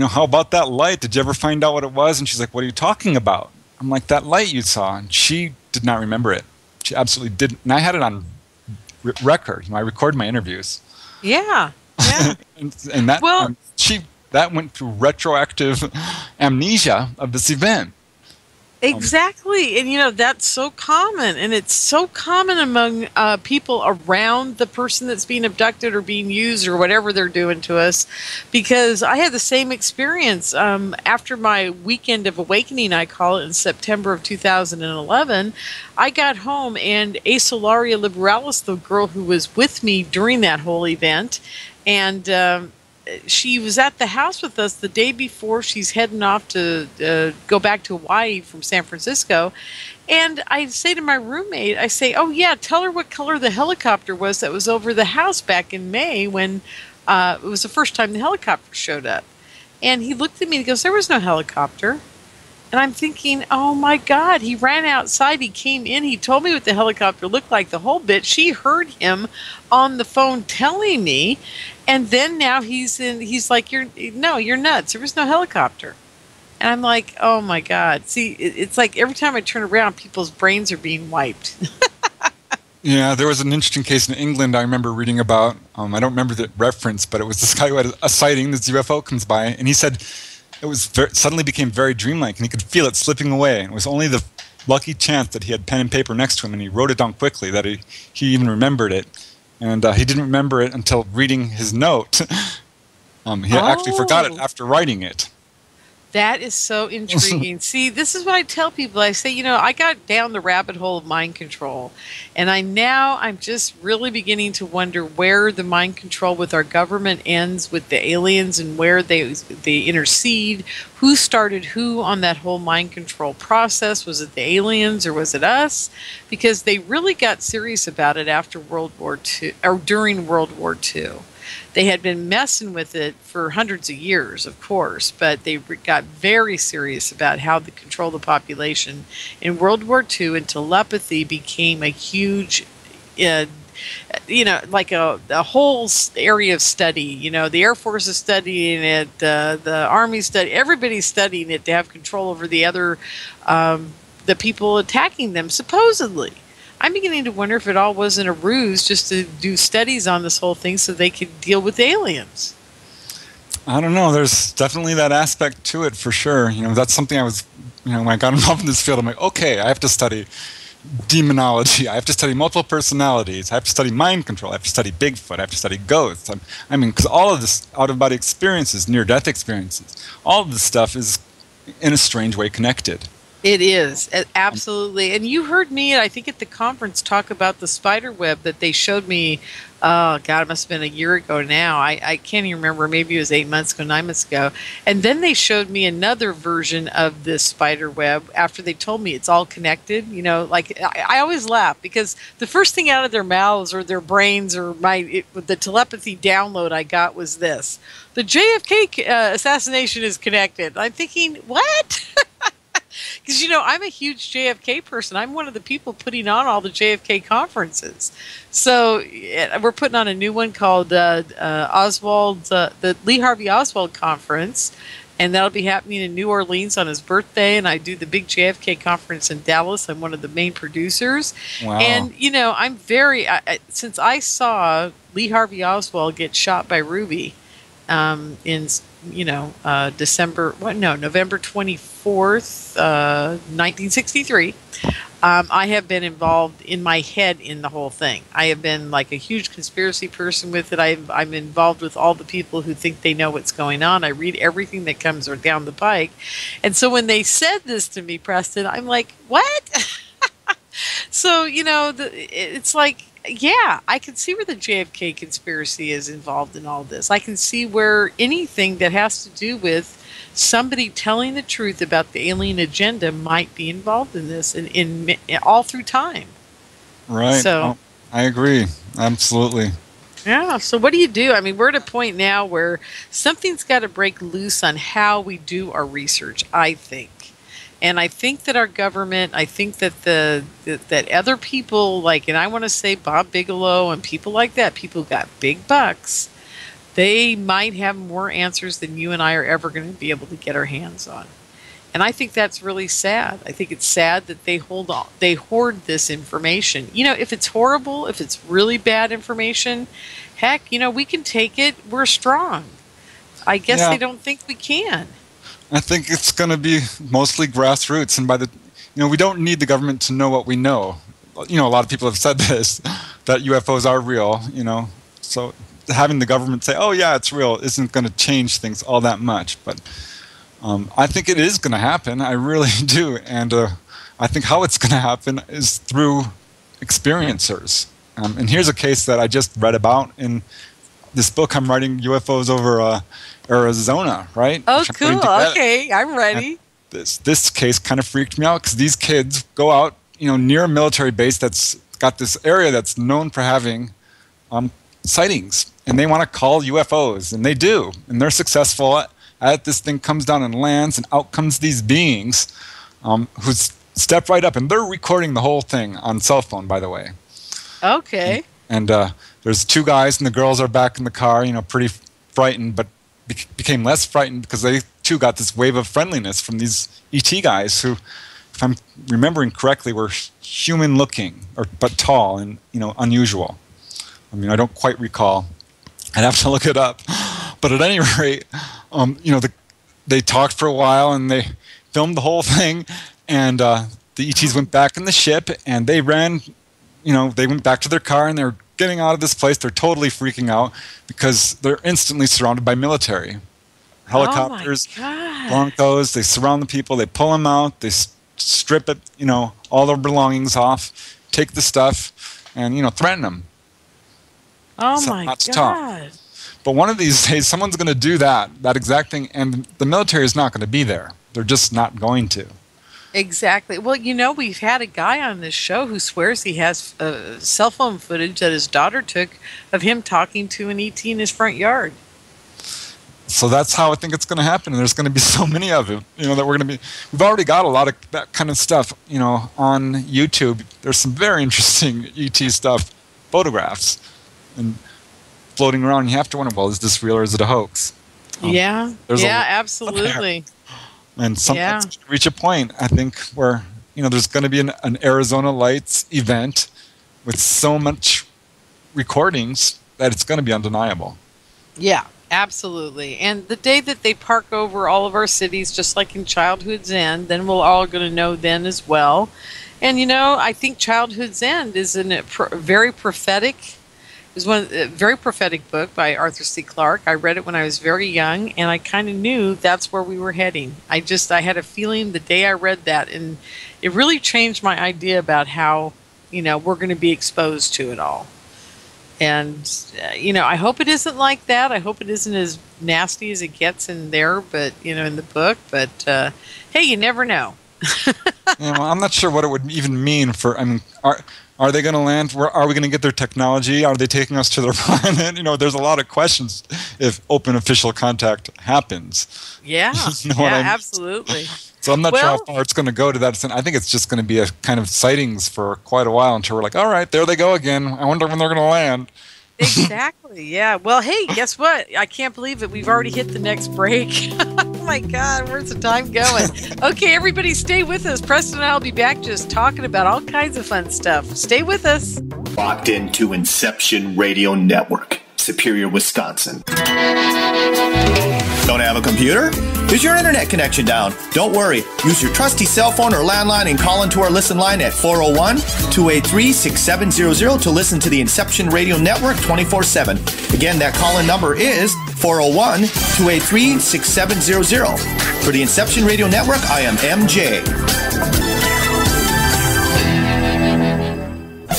how about that light? Did you ever find out what it was? And she's like, what are you talking about? I'm like, that light you saw. And she did not remember it. She absolutely didn't. And I had it on record. I recorded my interviews. Yeah. and that that went through retroactive amnesia of this event. Exactly. And, that's so common. And it's so common among people around the person that's being abducted or being used or whatever they're doing to us. Because I had the same experience after my weekend of awakening, I call it, in September of 2011. I got home, and Asolaria Liberalis, the girl who was with me during that whole event, and she was at the house with us the day before she's heading off to go back to Hawaii from San Francisco. And I say to my roommate, I say, oh, yeah, tell her what color the helicopter was that was over the house back in May when it was the first time the helicopter showed up. And he looked at me and he goes, there was no helicopter. And I'm thinking, oh, my God, he ran outside. He came in. He told me what the helicopter looked like, the whole bit. She heard him on the phone telling me. And then now he's like, you're nuts. There was no helicopter. And I'm like, oh, my God. See, it's like every time I turn around, people's brains are being wiped. Yeah, there was an interesting case in England I remember reading about. I don't remember the reference, but it was this guy who had a sighting. This UFO comes by, and he said it was suddenly became very dreamlike, and he could feel it slipping away. And it was only the lucky chance that he had pen and paper next to him, and he wrote it down quickly, that he even remembered it. And he didn't remember it until reading his note. He actually forgot it after writing it. That is so intriguing. See, this is what I tell people. I say, I got down the rabbit hole of mind control, and I'm just really beginning to wonder where the mind control with our government ends with the aliens and where they intercede. Who started who on that whole mind control process? Was it the aliens or was it us? Because they really got serious about it after World War II, or during World War II. They had been messing with it for hundreds of years, of course, but they got very serious about how to control the population in World War II, and telepathy became a huge, like a whole area of study. The Air Force is studying it, the Army everybody's studying it to have control over the other, the people attacking them, supposedly. I'm beginning to wonder if it all wasn't a ruse just to do studies on this whole thing so they could deal with aliens. I don't know. There's definitely that aspect to it for sure. That's something I was, when I got involved in this field, I'm like, okay, I have to study demonology. I have to study multiple personalities. I have to study mind control. I have to study Bigfoot. I have to study ghosts. Because all of this out-of-body experiences, near-death experiences, all of this stuff is in a strange way connected. It is, absolutely. And you heard me, I think at the conference, talk about the spider web that they showed me, oh, God, it must have been a year ago now. I can't even remember. Maybe it was 8 months ago, 9 months ago. And then they showed me another version of this spider web after they told me it's all connected. I always laugh because the first thing out of their mouths or their brains or the telepathy download I got was this. The JFK assassination is connected. I'm thinking, what? Because, I'm a huge JFK person. I'm one of the people putting on all the JFK conferences. So we're putting on a new one called the Lee Harvey Oswald Conference. And that'll be happening in New Orleans on his birthday. And I do the big JFK conference in Dallas. I'm one of the main producers. Wow. And, I'm very, since I saw Lee Harvey Oswald get shot by Ruby in November 24th, 1963. I have been involved in my head in the whole thing. I have been like a huge conspiracy person with it. I'm involved with all the people who think they know what's going on. I read everything that comes down the pike. And so when they said this to me, Preston, I'm like, what? So, it's like yeah, I can see where the JFK conspiracy is involved in all this. I can see where anything that has to do with somebody telling the truth about the alien agenda might be involved in this, in all through time. Right. So I agree. Absolutely. Yeah. So what do you do? I mean, we're at a point now where something's got to break loose on how we do our research, I think. And I think that our government, I think that that other people, like, and I want to say Bob Bigelow and people like that, people got big bucks. They might have more answers than you and I are ever going to be able to get our hands on. And I think that's really sad. I think it's sad that they hoard this information. You know, if it's horrible, if it's really bad information, heck, you know, we can take it. We're strong. I guess they don't think we can. I think it's going to be mostly grassroots, and we don't need the government to know what we know. You know, a lot of people have said this, that UFOs are real, you know. So having the government say, oh yeah, it's real, isn't going to change things all that much. But I think it is going to happen. I really do. And I think how it's going to happen is through experiencers. And here's a case that I just read about in this book I'm writing, UFOs over Arizona, right? Oh, cool. Okay, I'm ready. This case kind of freaked me out because these kids go out, you know, near a military base that's got this area that's known for having sightings, and they want to call UFOs, and they do, and they're successful at this thing comes down and lands, and out comes these beings who step right up, and they're recording the whole thing on cell phone, by the way. Okay. And there's two guys, and the girls are back in the car, you know, pretty frightened, but became less frightened because they too got this wave of friendliness from these ET guys who, if I'm remembering correctly, were human-looking, but tall and, you know, unusual. I mean, I don't quite recall. I'd have to look it up. But at any rate, you know, they talked for a while and they filmed the whole thing, and the ETs went back in the ship and they ran, you know, they went back to their car and they're getting out of this place. They're totally freaking out because they're instantly surrounded by military. Helicopters, Broncos, they surround the people, they pull them out, they strip it, you know, all their belongings off, take the stuff, and, you know, threaten them. Oh my God. But one of these days, someone's going to do that exact thing, and the military is not going to be there. They're just not going to. Exactly. Well, you know, we've had a guy on this show who swears he has cell phone footage that his daughter took of him talking to an ET in his front yard. So that's how I think it's going to happen. And there's going to be so many of it, you know, that we've already got a lot of that kind of stuff, you know, on YouTube. There's some very interesting ET stuff, photographs, and floating around. You have to wonder, well, is this real or is it a hoax? Yeah, absolutely. And something's reach a point, I think, where, you know, there's going to be an Arizona Lights event with so much recordings that it's going to be undeniable. Yeah, absolutely. And the day that they park over all of our cities, just like in Childhood's End, then we're all going to know then as well. And, you know, I think Childhood's End is a very prophetic. It was a very prophetic book by Arthur C. Clarke. I read it when I was very young, and I kind of knew that's where we were heading. I had a feeling the day I read that, and it really changed my idea about how, you know, we're going to be exposed to it all. And, you know, I hope it isn't like that. I hope it isn't as nasty as it gets in there, but, you know, in the book. But, hey, you never know. Yeah, well, I'm not sure what it would even mean for, I mean, are they going to land? Are we going to get their technology? Are they taking us to their planet? You know, there's a lot of questions if open official contact happens. Yeah, you know absolutely. So I'm not sure how far it's going to go to that extent. I think it's just going to be a kind of sightings for quite a while until we're like, all right, there they go again. I wonder when they're going to land. Exactly, yeah. Well, hey, guess what? I can't believe it. We've already hit the next break. Oh, my God. Where's the time going? Okay, everybody stay with us. Preston and I will be back just talking about all kinds of fun stuff. Stay with us. Locked into Inception Radio Network, Superior, Wisconsin. Don't have a computer? Is your internet connection down? Don't worry. Use your trusty cell phone or landline and call into our listen line at 401-283-6700 to listen to the Inception Radio Network 24/7. Again, that call-in number is 401-283-6700. For the Inception Radio Network, I am MJ.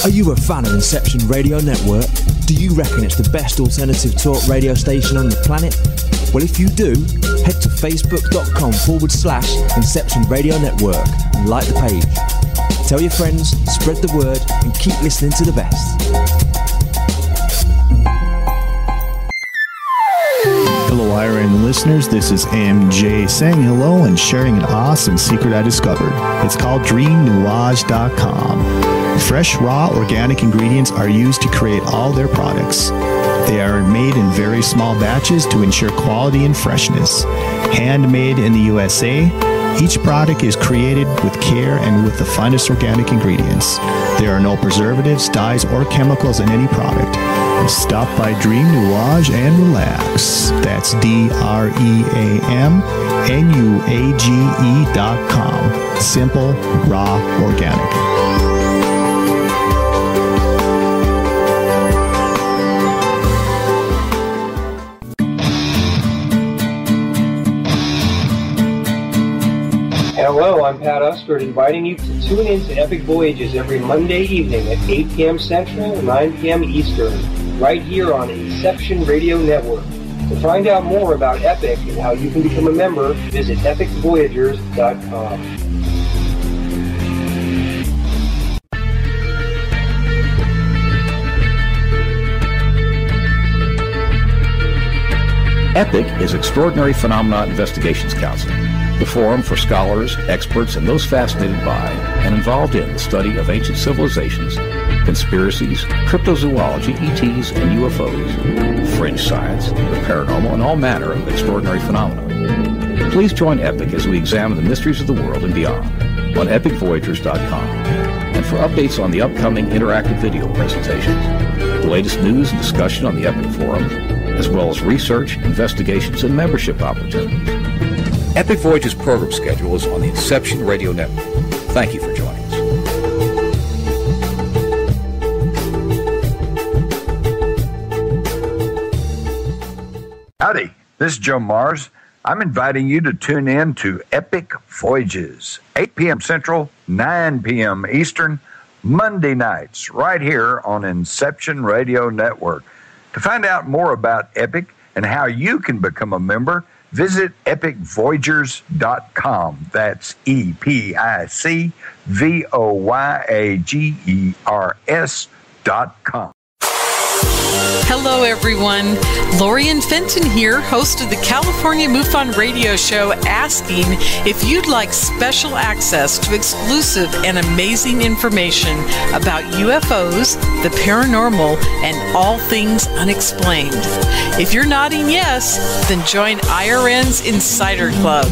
Are you a fan of Inception Radio Network? Do you reckon it's the best alternative talk radio station on the planet? Well, if you do, head to facebook.com/Inception Radio Network and like the page. Tell your friends, spread the word, and keep listening to the best. Hello, IRN listeners. This is MJ saying hello and sharing an awesome secret I discovered. It's called genial. Fresh, raw, organic ingredients are used to create all their products. They are made in very small batches to ensure quality and freshness. Handmade in the USA, each product is created with care and with the finest organic ingredients. There are no preservatives, dyes, or chemicals in any product. Stop by Dream Nuage and relax. That's DREAMNUAGE.com. Simple, raw, organic. Hello, I'm Pat Usford, inviting you to tune in to Epic Voyages every Monday evening at 8 p.m. Central, 9 p.m. Eastern, right here on Inception Radio Network. To find out more about Epic and how you can become a member, visit epicvoyagers.com. EPIC is Extraordinary Phenomena Investigations Council, the forum for scholars, experts, and those fascinated by and involved in the study of ancient civilizations, conspiracies, cryptozoology, ETs, and UFOs, fringe science, the paranormal, and all manner of extraordinary phenomena. Please join EPIC as we examine the mysteries of the world and beyond on epicvoyagers.com. And for updates on the upcoming interactive video presentations, the latest news and discussion on the EPIC forum, as well as research, investigations, and membership opportunities. Epic Voyages program schedule is on the Inception Radio Network. Thank you for joining us. Howdy, this is Joe Mars. I'm inviting you to tune in to Epic Voyages, 8 p.m. Central, 9 p.m. Eastern, Monday nights, right here on Inception Radio Network. To find out more about Epic and how you can become a member, visit epicvoyagers.com. That's epicvoyagers.com. Hello, everyone. Lorien Fenton here, host of the California MUFON Radio Show, asking if you'd like special access to exclusive and amazing information about UFOs, the paranormal, and all things unexplained. If you're nodding yes, then join IRN's Insider Club.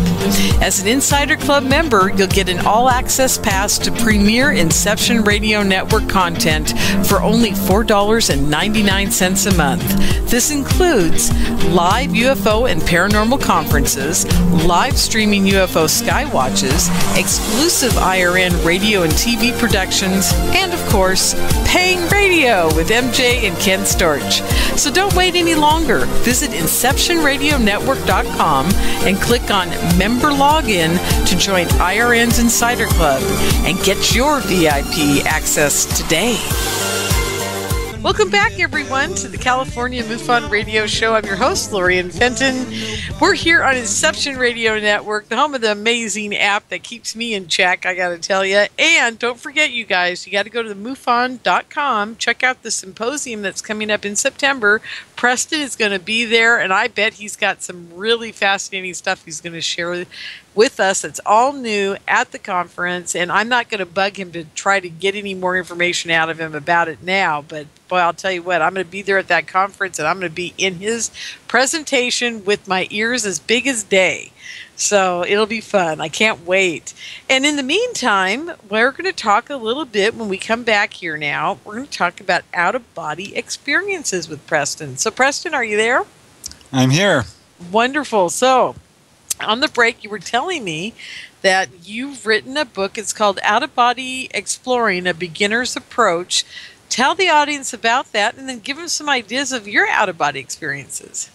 As an Insider Club member, you'll get an all-access pass to premier Inception Radio Network content for only $4.99 a month. This includes live UFO and paranormal conferences, live streaming UFO skywatches, exclusive IRN radio and TV productions, and of course, paying radio with MJ and Ken Storch. So don't wait any longer. Visit InceptionRadioNetwork.com and click on Member Login to join IRN's Insider Club and get your VIP access today. Welcome back, everyone, to the California MUFON Radio Show. I'm your host, Lorien Fenton. We're here on Inception Radio Network, the home of the amazing app that keeps me in check, I got to tell you. And don't forget, you guys, you got to go to the MUFON.com, check out the symposium that's coming up in September. Preston is going to be there, and I bet he's got some really fascinating stuff he's going to share with us. It's all new at the conference, and I'm not going to bug him to try to get any more information out of him about it now, but boy, I'll tell you what, I'm going to be there at that conference, and I'm going to be in his presentation with my ears as big as day. So it'll be fun. I can't wait. And in the meantime, we're going to talk a little bit when we come back here now. We're going to talk about out-of-body experiences with Preston. So Preston, are you there? I'm here. Wonderful. So on the break, you were telling me that you've written a book. It's called Out-of-Body Exploring, A Beginner's Approach. Tell the audience about that, and then give them some ideas of your out-of-body experiences.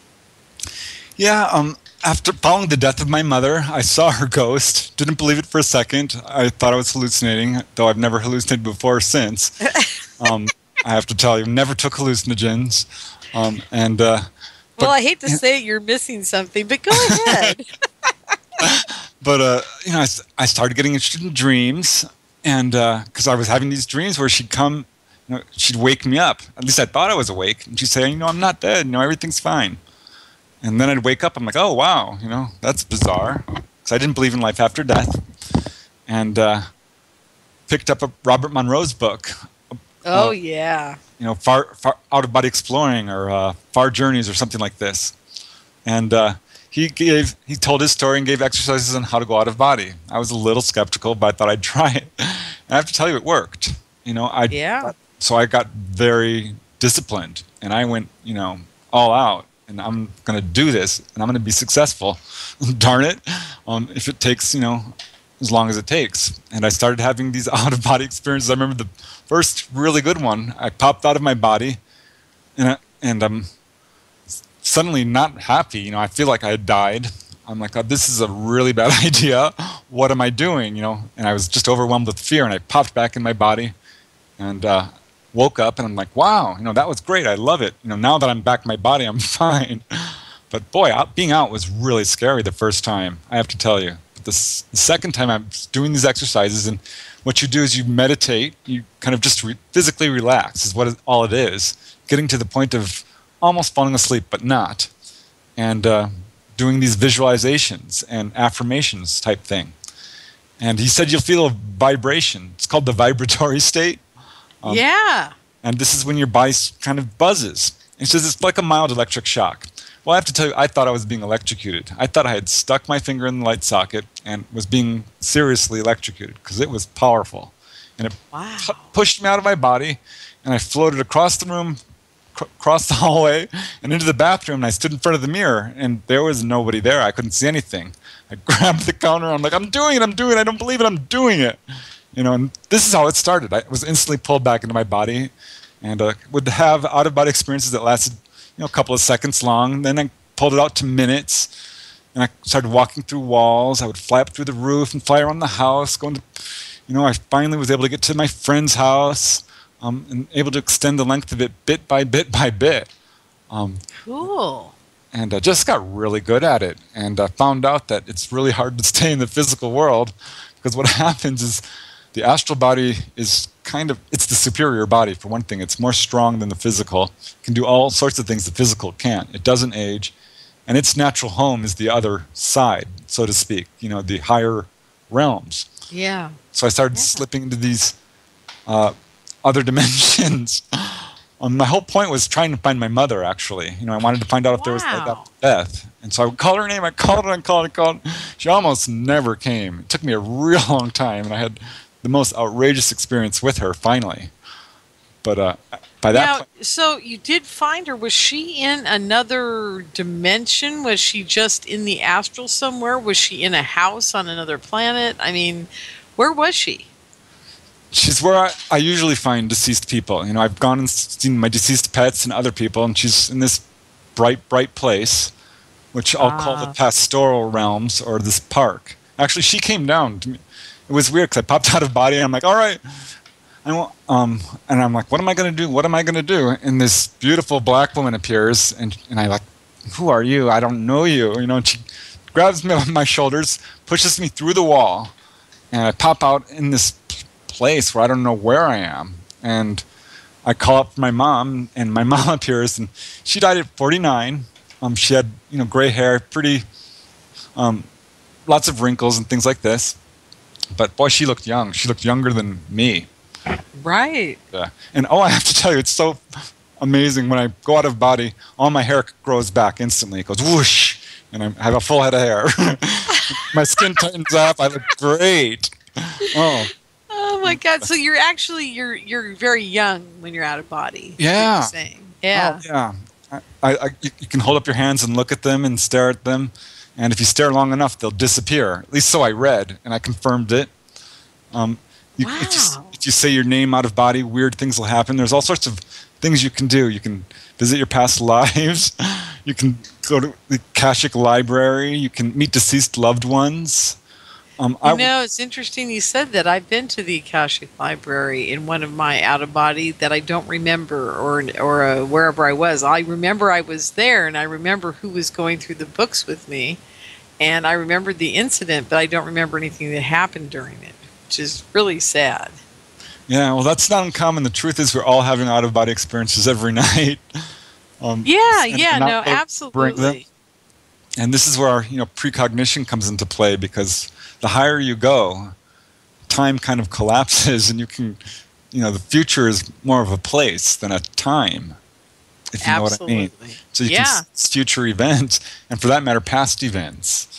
Yeah, after following the death of my mother, I saw her ghost. Didn't believe it for a second. I thought I was hallucinating, though I've never hallucinated before since. I have to tell you, never took hallucinogens. Well, I hate to say it, you're missing something, but go ahead. But I started getting interested in dreams, and because I was having these dreams where she'd come, she'd wake me up. At least I thought I was awake, and she'd say, I'm not dead. Everything's fine. And then I'd wake up. I'm like, oh wow, that's bizarre, because I didn't believe in life after death, and picked up a Robert Monroe's book. Oh yeah. Far out of body exploring or far journeys or something like this, and he told his story and gave exercises on how to go out of body. I was a little skeptical, but I thought I'd try it. And I have to tell you, it worked. So I got very disciplined, and I went all out, and I'm going to do this, and I'm going to be successful. Darn it, if it takes as long as it takes. And I started having these out-of-body experiences. I remember the first really good one. I popped out of my body, and I'm suddenly not happy. I feel like I had died. I'm like, oh, this is a really bad idea. What am I doing? And I was just overwhelmed with fear, and I popped back in my body and woke up, and I'm like, wow, that was great. I love it. Now that I'm back in my body, I'm fine. But boy, being out was really scary the first time, I have to tell you. The second time I'm doing these exercises, and what you do is you meditate, you kind of just physically relax is what all it is, getting to the point of almost falling asleep but not, and doing these visualizations and affirmations type thing. And he said you'll feel a vibration. It's called the vibratory state. Yeah. And this is when your body kind of buzzes. And he says it's like a mild electric shock. Well, I have to tell you, I thought I was being electrocuted. I thought I had stuck my finger in the light socket and was being seriously electrocuted because it was powerful. And it pushed me out of my body, and I floated across the room, across the hallway, and into the bathroom, and I stood in front of the mirror, and there was nobody there. I couldn't see anything. I grabbed the counter. I'm like, I'm doing it. I don't believe it. I'm doing it. And this is how it started. I was instantly pulled back into my body and would have out-of-body experiences that lasted a couple of seconds long. Then I pulled it out to minutes, and I started walking through walls. I would fly up through the roof and fly around the house. I finally was able to get to my friend's house, and able to extend the length of it bit by bit by bit. Cool. And I just got really good at it, and I found out that it's really hard to stay in the physical world, because what happens is the astral body is it's the superior body, for one thing. It's more strong than the physical. It can do all sorts of things the physical can't. It doesn't age. And its natural home is the other side, so to speak, the higher realms. Yeah. So I started slipping into these other dimensions. My whole point was trying to find my mother, actually. I wanted to find out if there was life after death. And so I would call her name. I called her. She almost never came. It took me a real long time, and I had the most outrageous experience with her, finally. But by that point... So you did find her. Was she in another dimension? Was she just in the astral somewhere? Was she in a house on another planet? I mean, where was she? She's where I usually find deceased people. I've gone and seen my deceased pets and other people, and she's in this bright, bright place, which I'll call the pastoral realms, or this park. Actually, she came down to me. It was weird, because I popped out of body, and I'm like, all right. And I'm like, what am I going to do? What am I going to do? And this beautiful black woman appears, and I like, who are you? I don't know you. And she grabs me on my shoulders, pushes me through the wall, and I pop out in this place where I don't know where I am. And I call up my mom, and my mom appears, and she died at 49. She had, gray hair, pretty, lots of wrinkles and things like this. But boy, she looked young. She looked younger than me. Right. Yeah. And I have to tell you, it's so amazing. When I go out of body, all my hair grows back instantly. It goes whoosh, and I have a full head of hair. My skin tightens up. I look great. Oh my God! So you're actually you're very young when you're out of body. Yeah. You're saying. Yeah. Oh, yeah. You can hold up your hands and look at them and stare at them, and if you stare long enough, they'll disappear. At least so I read, and I confirmed it. If you say your name out of body, weird things will happen. There's all sorts of things you can do. You can visit your past lives. You can go to the Akashic library. You can meet deceased loved ones. It's interesting you said that. I've been to the Akashic Library in one of my out-of-body that I don't remember, or wherever I was. I remember I was there, and I remember who was going through the books with me, and I remember the incident, but I don't remember anything that happened during it, which is really sad. Yeah, well, that's not uncommon. The truth is we're all having out-of-body experiences every night. Absolutely. And this is where our precognition comes into play, because the higher you go, time kind of collapses, and you can, the future is more of a place than a time, if you know what I mean. So you can see future events, and for that matter, past events.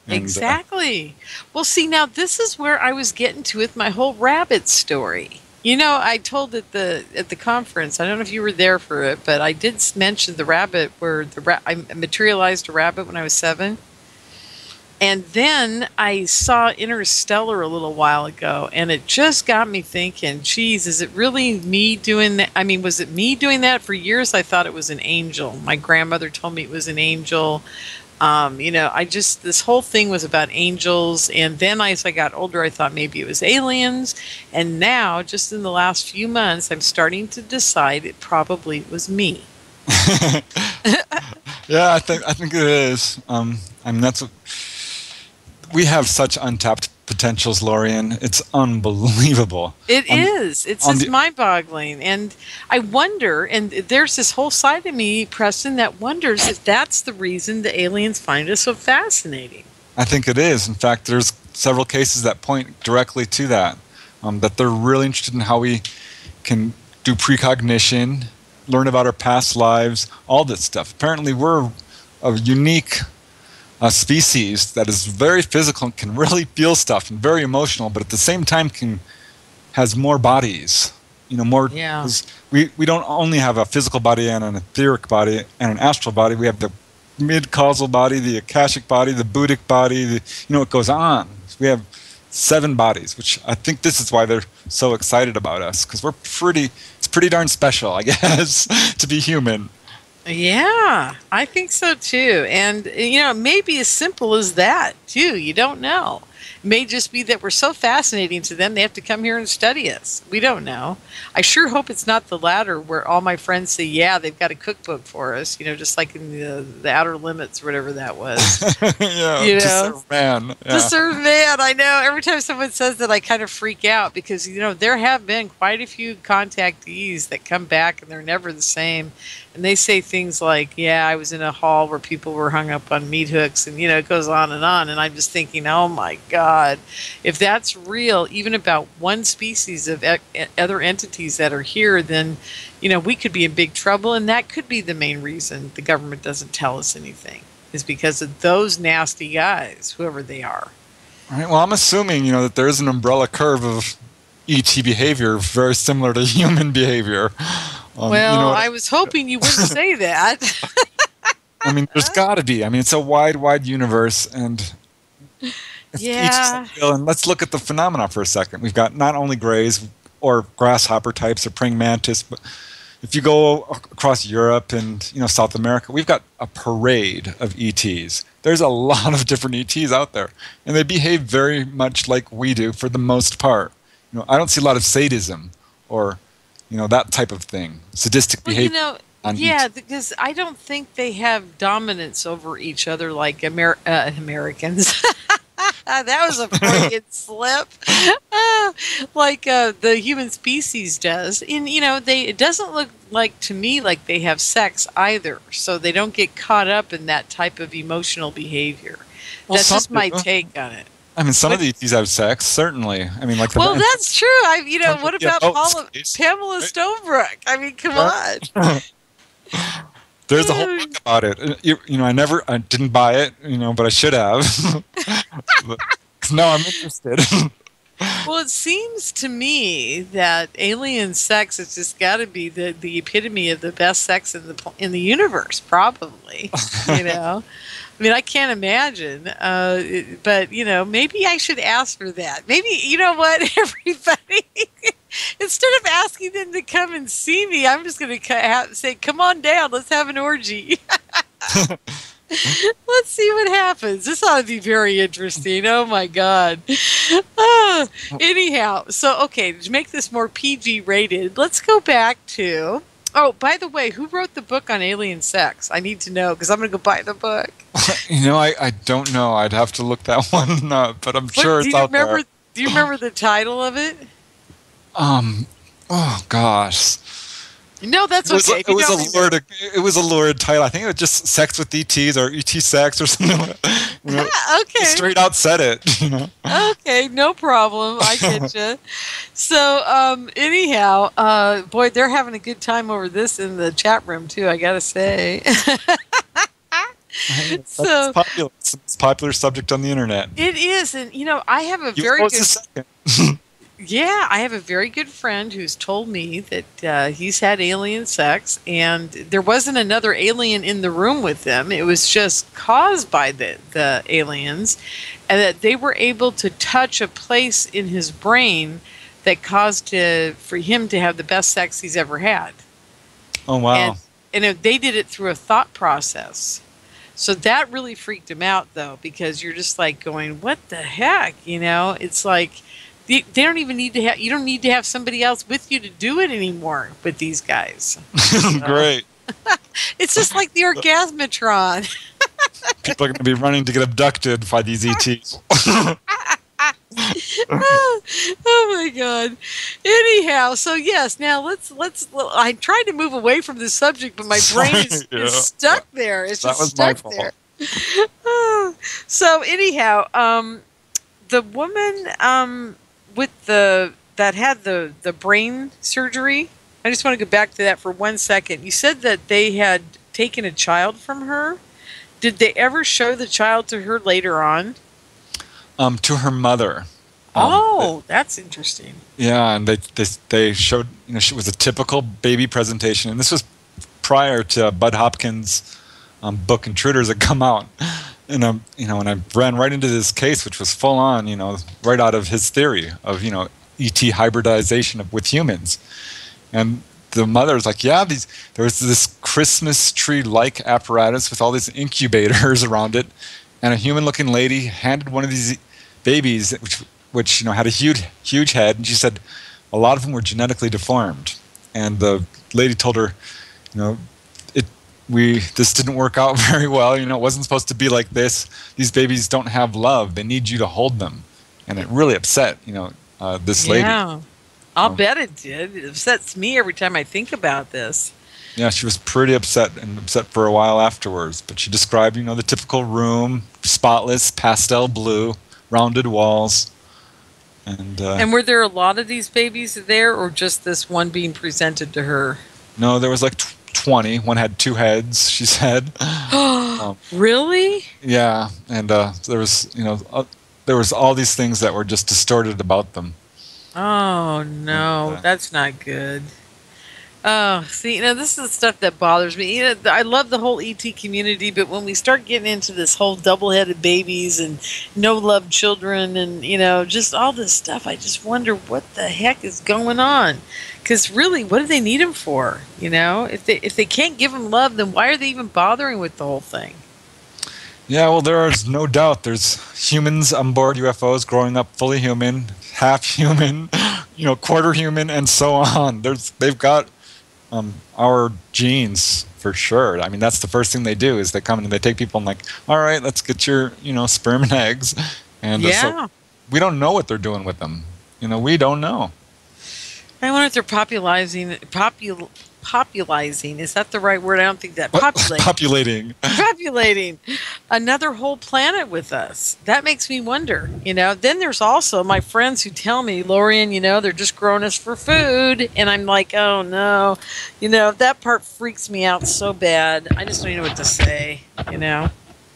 And, exactly. Well, see, now this is where I was getting to with my whole rabbit story. I told at the conference, I don't know if you were there for it, but I did mention the rabbit where I materialized a rabbit when I was 7. And then I saw Interstellar a little while ago, and it just got me thinking, geez, is it really me doing that? I mean, was it me doing that? For years I thought it was an angel. My grandmother told me it was an angel. This whole thing was about angels. And then as I got older, I thought maybe it was aliens. And now, just in the last few months, I'm starting to decide it probably was me. Yeah, I think it is. That's what we have, such untapped potentials, Lorien. It's unbelievable. It is. It's just mind-boggling. And I wonder, and there's this whole side of me, Preston, that wonders if that's the reason the aliens find us so fascinating. I think it is. In fact, there's several cases that point directly to that, that they're really interested in how we can do precognition, learn about our past lives, all this stuff. Apparently, we're a unique species that is very physical and can really feel stuff and very emotional, but at the same time has more bodies. More. Yeah. We don't only have a physical body and an etheric body and an astral body. We have the mid-causal body, the Akashic body, the Buddhic body. It goes on. We have 7 bodies, which I think this is why they're so excited about us, because it's pretty darn special, I guess, to be human. Yeah, I think so too. And, it may be as simple as that too. You don't know. It may just be that we're so fascinating to them, they have to come here and study us. We don't know. I sure hope it's not the latter, where all my friends say, yeah, they've got a cookbook for us, just like in the Outer Limits, or whatever that was. Yeah, Discerned Man. Yeah. Discerned Man, I know. Every time someone says that, I kind of freak out, because, there have been quite a few contactees that come back and they're never the same. And they say things like, yeah, I was in a hall where people were hung up on meat hooks, and, it goes on. And I'm just thinking, oh, my God, if that's real, even about one species of other entities that are here, then, we could be in big trouble. And that could be the main reason the government doesn't tell us anything, is because of those nasty guys, whoever they are. All right. Well, I'm assuming, that there is an umbrella curve of ET behavior very similar to human behavior. I was hoping you wouldn't say that. There's got to be. It's a wide universe, and and let's look at the phenomena for a second. We've got not only grays or grasshopper types or praying mantis, but if you go across Europe and South America, we've got a parade of ETs. There's a lot of different ETs out there, and they behave very much like we do for the most part. I don't see a lot of sadism or that type of thing, sadistic behavior. Because I don't think they have dominance over each other like Americans. That was a freudian slip. Like the human species does. And, it doesn't look like to me like they have sex either. So they don't get caught up in that type of emotional behavior. That's just my take on it. Some of the ETs have sex, certainly. That's true. What about Pamela Stonebrook? Come on. There's a whole book about it. I didn't buy it, but I should have. Now I'm interested. Well, it seems to me that alien sex has just got to be the epitome of the best sex in the universe, probably. I can't imagine, but, maybe I should ask for that. Maybe, everybody, instead of asking them to come and see me, I'm just going to say, come on down, let's have an orgy. Let's see what happens. This ought to be very interesting. Oh, my God. Anyhow, so, okay, to make this more PG rated, let's go back to... Oh, by the way, who wrote the book on alien sex? I need to know, because I'm going to go buy the book. I don't know. I'd have to look that one up, but I'm sure it's out there. Do you remember the title of it? Oh, gosh. No, that's okay. It was a lurid title. I think it was just Sex with ETs or ET Sex or something like that. Okay. Straight out said it. Okay, no problem. I get you. So, anyhow, boy, they're having a good time over this in the chat room, too, I got to say. It's a popular subject on the internet. It is. And, I have a very good... Yeah, I have a very good friend who's told me that he's had alien sex, and there wasn't another alien in the room with them. It was just caused by the aliens, and that they were able to touch a place in his brain that caused for him to have the best sex he's ever had. Oh, wow. And they did it through a thought process. So that really freaked him out, though, because you're just like going, what the heck? It's like... They don't even need to have. You don't need to have somebody else with you to do it anymore with these guys. Great. It's just like the Orgasmatron. People are going to be running to get abducted by these ETs. Oh my God. Anyhow, so yes. Now let's. I tried to move away from this subject, but my brain is stuck there. It's just stuck there. So anyhow, the woman that had the brain surgery, I just want to go back to that for 1 second. You said that they had taken a child from her. Did they ever show the child to her later on? To her mother. That's interesting. Yeah, and they showed, she was a typical baby presentation, and this was prior to Bud Hopkins' book Intruders had come out. And and I ran right into this case, which was full on, right out of his theory of, ET hybridization with humans. And the mother's like, yeah, there was this Christmas tree-like apparatus with all these incubators around it, and a human-looking lady handed one of these babies, which had a huge head, and she said a lot of them were genetically deformed. And the lady told her, this didn't work out very well. It wasn't supposed to be like this. These babies don't have love. They need you to hold them. And it really upset, this lady. Yeah, I'll bet it did. It upsets me every time I think about this. Yeah, she was pretty upset for a while afterwards. But she described, the typical room, spotless, pastel blue, rounded walls. And were there a lot of these babies there, or just this one being presented to her? No, there was like 20. One had 2 heads, she said. Really? Yeah, and there was all these things that were just distorted about them. Oh no, that's not good. Oh, see, this is the stuff that bothers me. I love the whole ET community, but when we start getting into this whole double-headed babies and no-love children and, just all this stuff, I just wonder what the heck is going on. Because really, what do they need them for? If they can't give them love, then why are they even bothering with the whole thing? Yeah, well, there is no doubt there's humans on board UFOs growing up fully human, half human, quarter human, and so on. They've got our genes for sure. I mean, that's the first thing they do is they come and they take people and like, all right, let's get your, sperm and eggs. And so we don't know what they're doing with them. We don't know. I wonder if they're popularizing. Is that the right word? I don't think that. Populating another whole planet with us. That makes me wonder. Then there's also my friends who tell me, Lorien, they're just growing us for food, and I'm like, oh no, that part freaks me out so bad. I just don't even know what to say.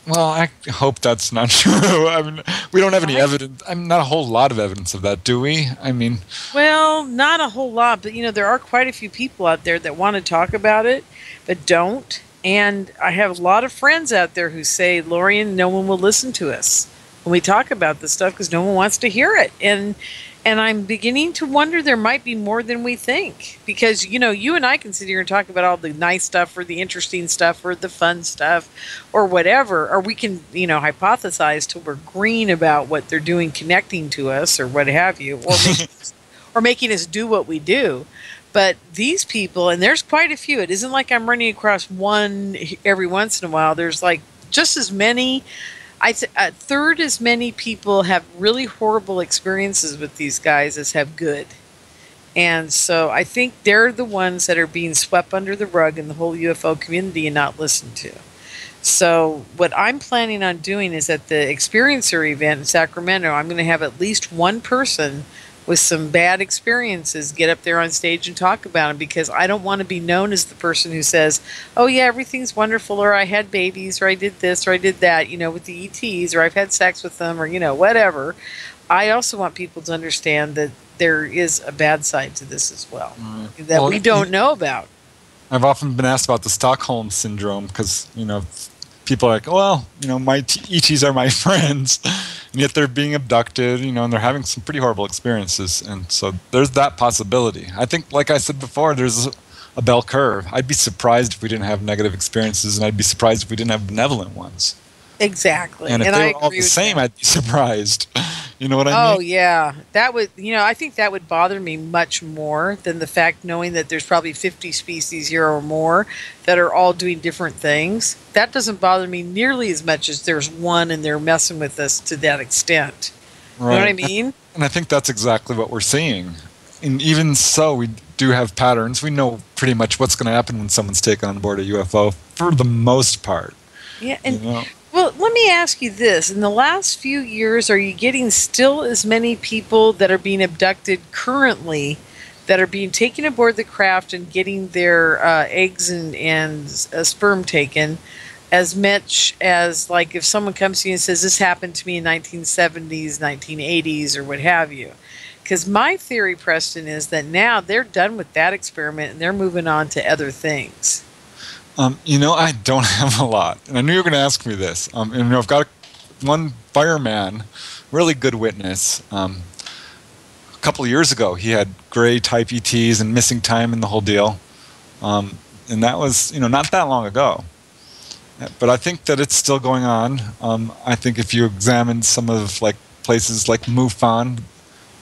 Well, I hope that's not true. I mean, we don't have any evidence. Not a whole lot of evidence of that, do we? I mean... Well, not a whole lot, but, there are quite a few people out there that want to talk about it, but don't. And I have a lot of friends out there who say, Lorien, no one will listen to us when we talk about this stuff because no one wants to hear it. And And I'm beginning to wonder there might be more than we think. Because, you and I can sit here and talk about all the nice stuff or the interesting stuff or the fun stuff or whatever. Or we can, hypothesize till we're green about what they're doing connecting to us or what have you. Or making us do what we do. But these people, and there's quite a few. It isn't like I'm running across one every once in a while. There's like just as many. A third as many people have really horrible experiences with these guys as have good. And so I think they're the ones that are being swept under the rug in the whole UFO community and not listened to. So what I'm planning on doing is at the Experiencer event in Sacramento, I'm going to have at least one person with some bad experiences get up there on stage and talk about them, because I don't want to be known as the person who says, oh yeah, everything's wonderful, or I had babies, or I did this, or I did that, with the ETs, or I've had sex with them, or, whatever. I also want people to understand that there is a bad side to this as well, that we don't know about. I've often been asked about the Stockholm Syndrome because, people are like, well, my ETs are my friends, and yet they're being abducted, and they're having some pretty horrible experiences. And so there's that possibility. I think, like I said before, there's a bell curve. I'd be surprised if we didn't have negative experiences, and I'd be surprised if we didn't have benevolent ones. Exactly. And if they were all the same, I'd be surprised. You know what I mean? Oh, yeah. That would, I think that would bother me much more than the fact knowing that there's probably 50 species here or more that are all doing different things. That doesn't bother me nearly as much as there's one and they're messing with us to that extent. Right. You know what I mean? And I think that's exactly what we're seeing. And even so, we do have patterns. We know pretty much what's going to happen when someone's taken on board a UFO for the most part. Yeah, and well, let me ask you this. In the last few years, are you getting still as many people that are being abducted currently that are being taken aboard the craft and getting their eggs and sperm taken as much as, like, if someone comes to you and says, this happened to me in 1970s, 1980s, or what have you? Because my theory, Preston, is that now they're done with that experiment and they're moving on to other things. I don't have a lot. And I knew you were going to ask me this. I've got one fireman, really good witness. A couple of years ago, he had gray type ETs and missing time and the whole deal. And that was, not that long ago. But I think that it's still going on. I think if you examine some of places like MUFON,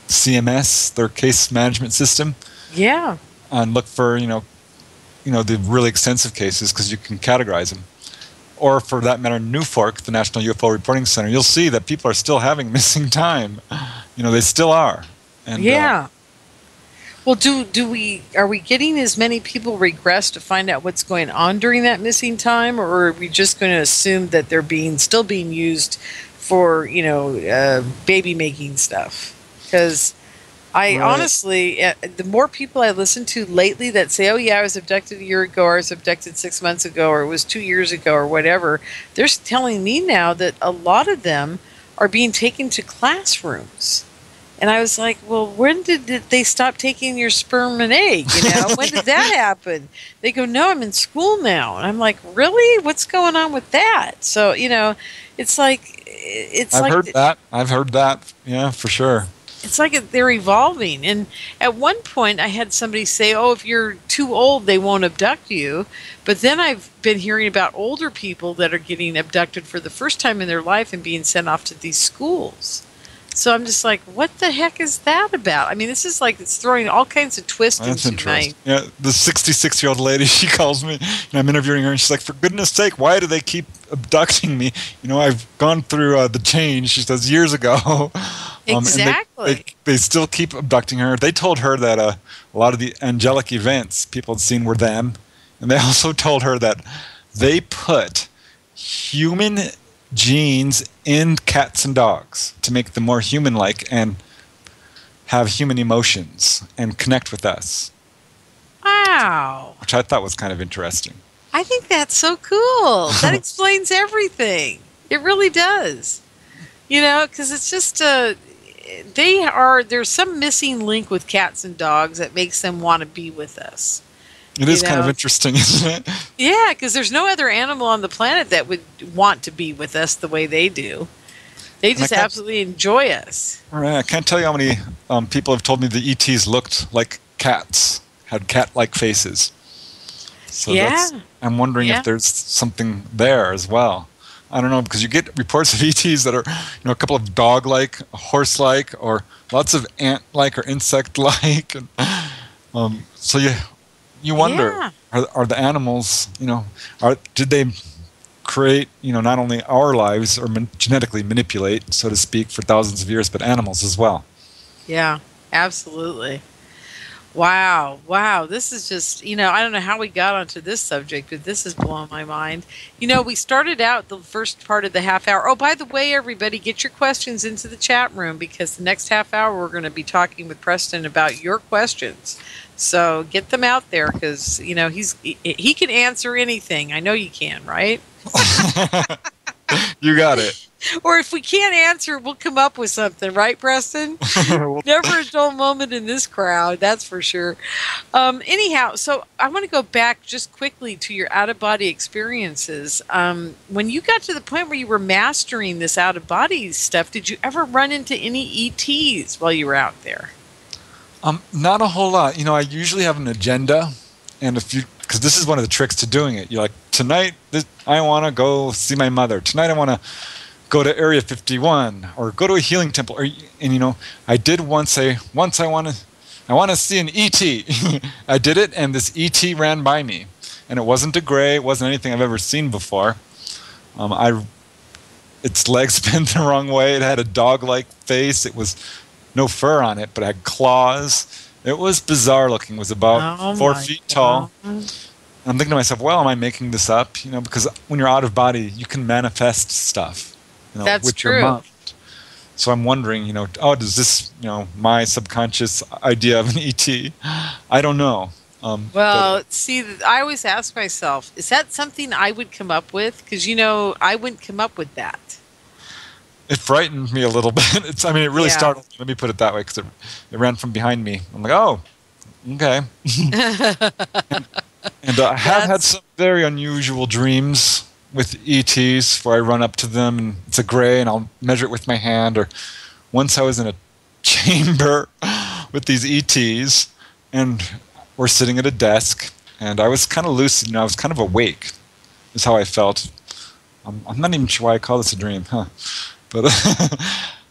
CMS, their case management system, yeah, and look for the really extensive cases, because you can categorize them. Or for that matter, NUFORC, the National UFO Reporting Center, you'll see that people are still having missing time. They still are. And, yeah. Well, are we getting as many people regress to find out what's going on during that missing time, or are we just going to assume that they're still being used for baby making stuff? Because I honestly, the more people I listen to lately that say, oh yeah, I was abducted a year ago, or I was abducted 6 months ago, or it was 2 years ago, or whatever, they're telling me now that a lot of them are being taken to classrooms. And I was like, well, when did they stop taking your sperm and egg? When did that happen? They go, no, I'm in school now. And I'm like, really? What's going on with that? So, it's like... I've heard that. Yeah, for sure. It's like they're evolving. And at one point, I had somebody say, oh, if you're too old, they won't abduct you. But then I've been hearing about older people that are getting abducted for the first time in their life and being sent off to these schools. So I'm just like, what the heck is that about? I mean, this is like, it's throwing all kinds of twists into my... Yeah, the 66-year-old lady, she calls me, and I'm interviewing her, and she's like, for goodness sake, why do they keep abducting me? I've gone through the change, she says, years ago. Exactly. And they still keep abducting her. They told her that a lot of the angelic events people had seen were them. And they also told her that they put human genes in cats and dogs to make them more human-like and have human emotions and connect with us. Wow. Which I thought was kind of interesting. I think that's so cool. That explains everything. It really does. Because it's just... there's some missing link with cats and dogs that makes them want to be with us. It is kind of interesting, isn't it? Yeah, because there's no other animal on the planet that would want to be with us the way they do. They just absolutely enjoy us. Right. I can't tell you how many people have told me the ETs looked like cats, had cat-like faces. So I'm wondering if there's something there as well. I don't know, because you get reports of ETs that are, a couple of dog-like, horse-like, or lots of ant-like or insect-like. So you wonder, are the animals, did they create, not only our lives or genetically manipulate, so to speak, for thousands of years, but animals as well? Yeah, absolutely. Wow. This is just, I don't know how we got onto this subject, but this is blowing my mind. We started out the first part of the half hour. Oh, by the way, everybody, get your questions into the chat room, because the next half hour we're going to be talking with Preston about your questions. So get them out there, because, he can answer anything. I know you can, right? You got it. Or if we can't answer, we'll come up with something, right, Preston? Never a dull moment in this crowd, that's for sure. Anyhow, so I want to go back just quickly to your out-of-body experiences. When you got to the point where you were mastering this out-of-body stuff, did you ever run into any ETs while you were out there? Not a whole lot. I usually have an agenda, and because this is one of the tricks to doing it. You're like, tonight I want to go see my mother. Tonight I want to go to Area 51 or go to a healing temple. I did once say, I want to see an ET. I did it, and this ET ran by me, and it wasn't a gray. It wasn't anything I've ever seen before. Its legs bent the wrong way. It had a dog-like face. It was no fur on it, but it had claws. It was bizarre looking. It was about 4 feet tall. I'm thinking to myself, well, am I making this up? Because when you're out of body, you can manifest stuff. That's with true. Your mind. So I'm wondering, does this, my subconscious idea of an ET? I don't know. See, I always ask myself, is that something I would come up with? Because, I wouldn't come up with that. It frightened me a little bit. It really startled me. Let me put it that way, because it ran from behind me. I'm like, oh, okay. and I have had some very unusual dreams with ETs where I run up to them and it's a gray and I'll measure it with my hand. Or once I was in a chamber with these ETs and we're sitting at a desk and I was kind of lucid, I was kind of awake is how I felt. I'm not even sure why I call this a dream, but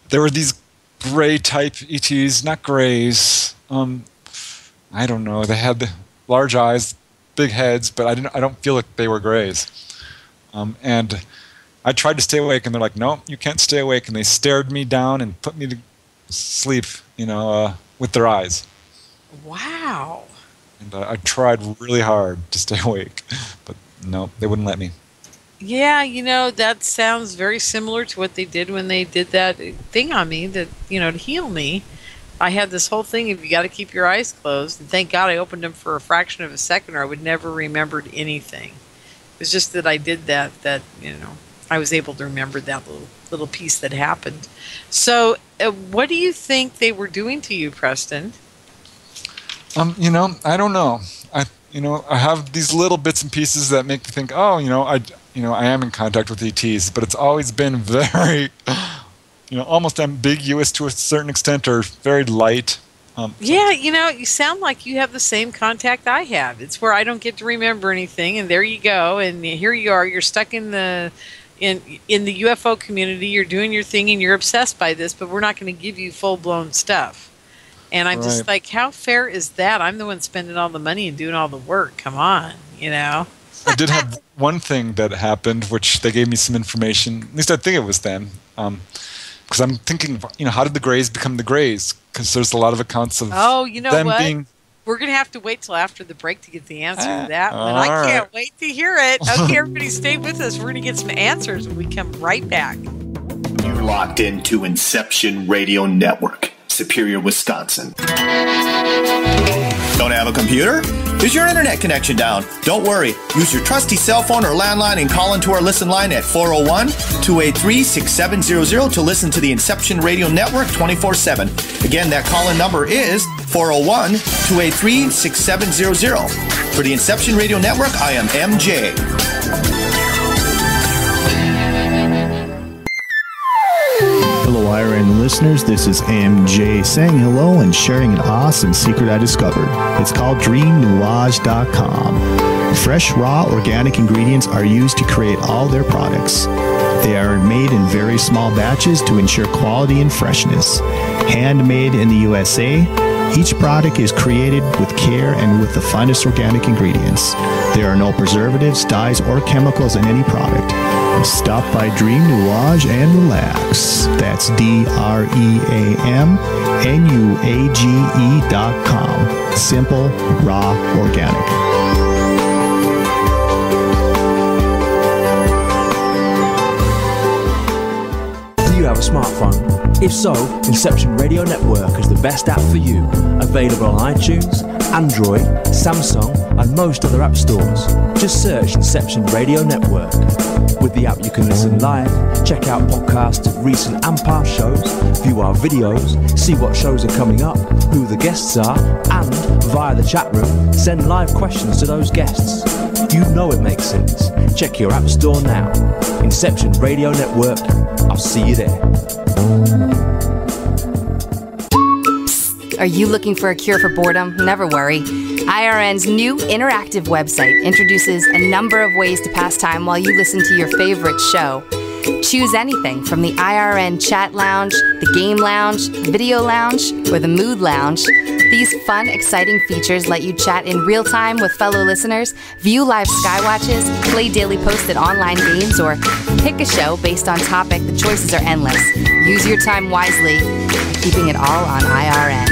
there were these gray type ETs, not grays. I don't know. They had large eyes, big heads, but I don't feel like they were grays. And I tried to stay awake, and they're like, no, you can't stay awake. And they stared me down and put me to sleep, with their eyes. Wow. And I tried really hard to stay awake, but no, they wouldn't let me. Yeah, that sounds very similar to what they did when they did that thing on me to heal me. I had this whole thing of you got to keep your eyes closed. And thank God I opened them for a fraction of a second or I would never remembered anything. It's just that I did that I was able to remember that little piece that happened. So what do you think they were doing to you, Preston? I don't know. I have these little bits and pieces that make me think, I am in contact with ETs, but it's always been very, almost ambiguous to a certain extent or very light. You sound like you have the same contact I have. It's where I don't get to remember anything, and there you go, and here you are. You're stuck in the UFO community. You're doing your thing, and you're obsessed by this, but we're not going to give you full-blown stuff. And I'm just like, how fair is that? I'm the one spending all the money and doing all the work. Come on, I did have one thing that happened, which they gave me some information. At least I think it was them. Because I'm thinking, how did the Greys become the Greys? Because there's a lot of accounts of them being... We're going to have to wait till after the break to get the answer to that one. I can't wait to hear it. Okay, everybody stay with us. We're going to get some answers when we come right back. You're locked into Inception Radio Network, Superior, Wisconsin. Don't have a computer? Is your internet connection down? Don't worry. Use your trusty cell phone or landline and call into our listen line at 401-283-6700 to listen to the Inception Radio Network 24/7. Again, that call-in number is 401-283-6700. For the Inception Radio Network, I am MJ. listeners, this is MJ saying hello and sharing an awesome secret I discovered. It's called dreamnuage.com. Fresh, raw, organic ingredients are used to create all their products. They are made in very small batches to ensure quality and freshness. Handmade in the USA, each product is created with care and with the finest organic ingredients. There are no preservatives, dyes, or chemicals in any product. Stop by Dream Nuage and relax. That's DREAMNUAGE.com. Simple, raw, organic. Do you have a smartphone? If so, Inception Radio Network is the best app for you. Available on iTunes, Android, Samsung, and most other app stores. Just search Inception Radio Network. With the app you can listen live, check out podcasts of recent and past shows, view our videos, see what shows are coming up, who the guests are, and, via the chat room, send live questions to those guests. You know it makes sense. Check your app store now. Inception Radio Network. I'll see you there. Are you looking for a cure for boredom? Never worry. IRN's new interactive website introduces a number of ways to pass time while you listen to your favorite show. Choose anything from the IRN chat lounge, the game lounge, video lounge, or the mood lounge. These fun, exciting features let you chat in real time with fellow listeners, view live skywatches, play daily posted online games, or pick a show based on topic. The choices are endless. Use your time wisely, keeping it all on IRN.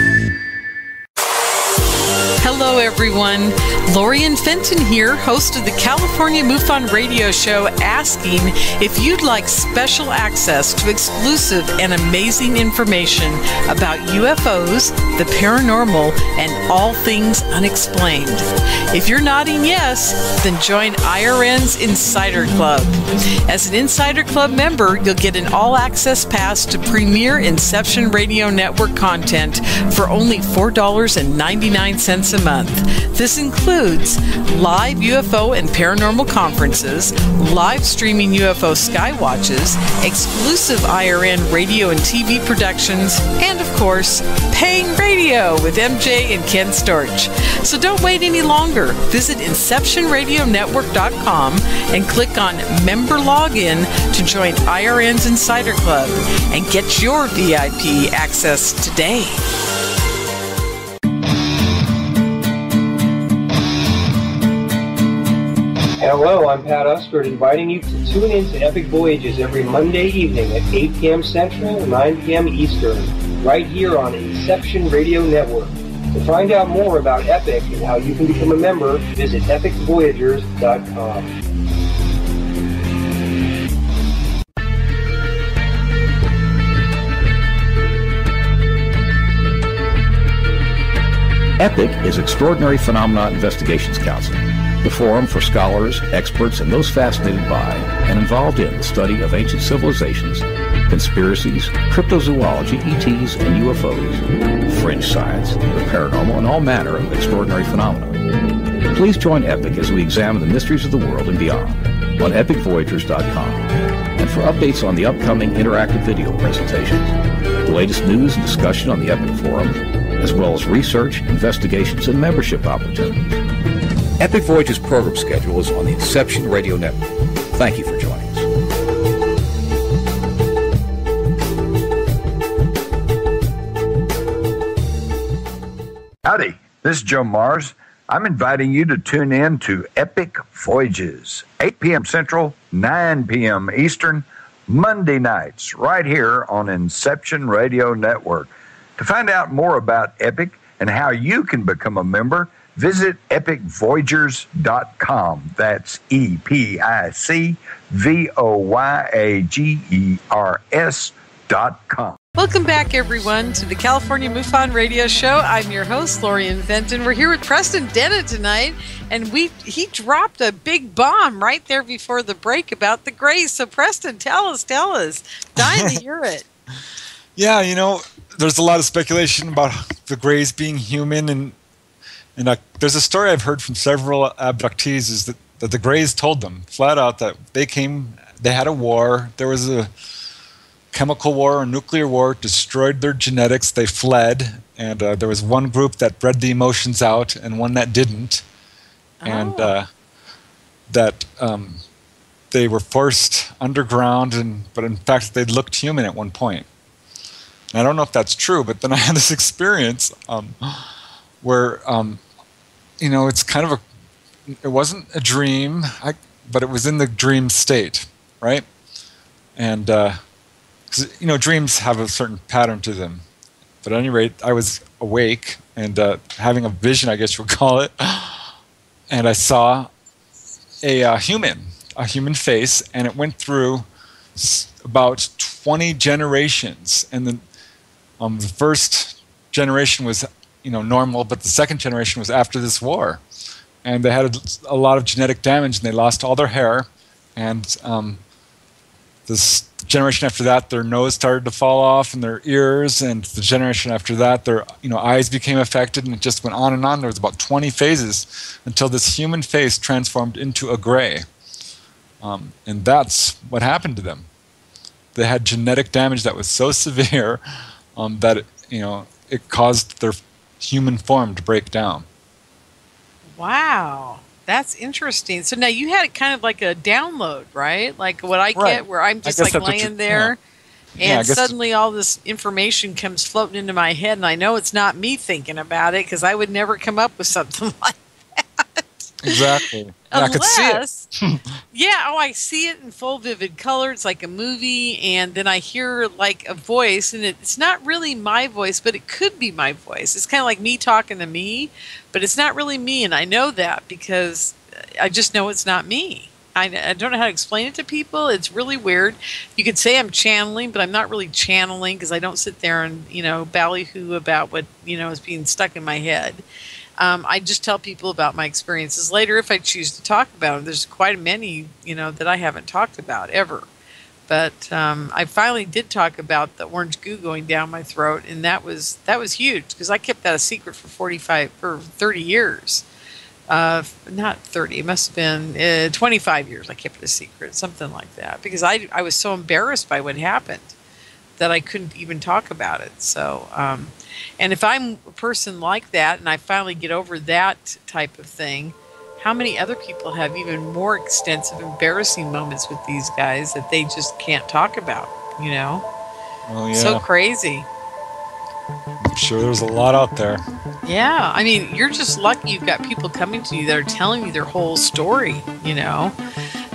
Hello, everyone. Lorien Fenton here, host of the California MUFON Radio Show, asking if you'd like special access to exclusive and amazing information about UFOs, the paranormal, and all things unexplained. If you're nodding yes, then join IRN's Insider Club. As an Insider Club member, you'll get an all-access pass to premier Inception Radio Network content for only $4.99 a month. This includes live UFO and paranormal conferences, live streaming UFO skywatches, exclusive IRN radio and TV productions, and of course, paying radio with MJ and Ken Storch. So don't wait any longer. Visit InceptionRadioNetwork.com and click on Member Login to join IRN's Insider Club and get your VIP access today. Hello, I'm Pat Usford, inviting you to tune in to Epic Voyages every Monday evening at 8 p.m. Central, 9 p.m. Eastern, right here on Inception Radio Network. To find out more about Epic and how you can become a member, visit epicvoyagers.com. EPIC is Extraordinary Phenomena Investigations Council, the forum for scholars, experts, and those fascinated by and involved in the study of ancient civilizations, conspiracies, cryptozoology, ETs, and UFOs, fringe science, the paranormal, and all manner of extraordinary phenomena. Please join EPIC as we examine the mysteries of the world and beyond on epicvoyagers.com. And for updates on the upcoming interactive video presentations, the latest news and discussion on the EPIC forums, as well as research, investigations, and membership opportunities. Epic Voyages program schedule is on the Inception Radio Network. Thank you for joining us. Howdy, this is Joe Mars. I'm inviting you to tune in to Epic Voyages, 8 p.m. Central, 9 p.m. Eastern, Monday nights, right here on Inception Radio Network. To find out more about Epic and how you can become a member, visit epicvoyagers.com. That's epicvoyagers.com. Welcome back, everyone, to the California MUFON Radio Show. I'm your host, Lorien Fenton. We're here with Preston Dennett tonight, and he dropped a big bomb right there before the break about the Greys. So, Preston, tell us. Dying to hear it. Yeah, you know, there's a lot of speculation about the Greys being human, and there's a story I've heard from several abductees is that the Greys told them flat out that they had a war. There was chemical war or nuclear war destroyed their genetics. They fled, and there was one group that bred the emotions out and one that didn't. And that they were forced underground, but in fact they looked human at one point. And I don't know if that's true, but then I had this experience where, it's kind of it wasn't a dream, but it was in the dream state, right? And, 'cause, dreams have a certain pattern to them. But at any rate, I was awake and having a vision, I guess you would call it, and I saw a human face, and it went through about 20 generations. And then the first generation was, normal, but the second generation was after this war. And they had a lot of genetic damage, and they lost all their hair. And this generation after that, their nose started to fall off and their ears. And the generation after that, their eyes became affected, and it just went on and on. There was about 20 phases until this human face transformed into a gray. And that's what happened to them. They had genetic damage that was so severe that it caused their human form to break down. Wow, that's interesting. So now you had it kind of like a download, right? Like what I get, where I'm just like laying there, and suddenly all this information comes floating into my head, and I know it's not me thinking about it because I would never come up with something like that. Exactly. Unless, I could see it. I see it in full vivid color. It's like a movie, and then I hear like a voice, and it's not really my voice, but it could be my voice. It's kind of like me talking to me, but it's not really me, and I know that because I just know it's not me. I don't know how to explain it to people. It's really weird. You could say I'm channeling, but I'm not really channeling because I don't sit there and ballyhoo about what is being stuck in my head. I just tell people about my experiences later if I choose to talk about them. There's quite many, that I haven't talked about ever. But I finally did talk about the orange goo going down my throat, and that was huge because I kept that a secret for 30 years. Not 30, it must have been 25 years I kept it a secret, something like that, because I was so embarrassed by what happened that I couldn't even talk about it. So, and if I'm a person like that and I finally get over that type of thing, how many other people have even more extensive, embarrassing moments with these guys that they just can't talk about, Well, yeah. So crazy. I'm sure there's a lot out there. Yeah, I mean, you're just lucky you've got people coming to you that are telling you their whole story,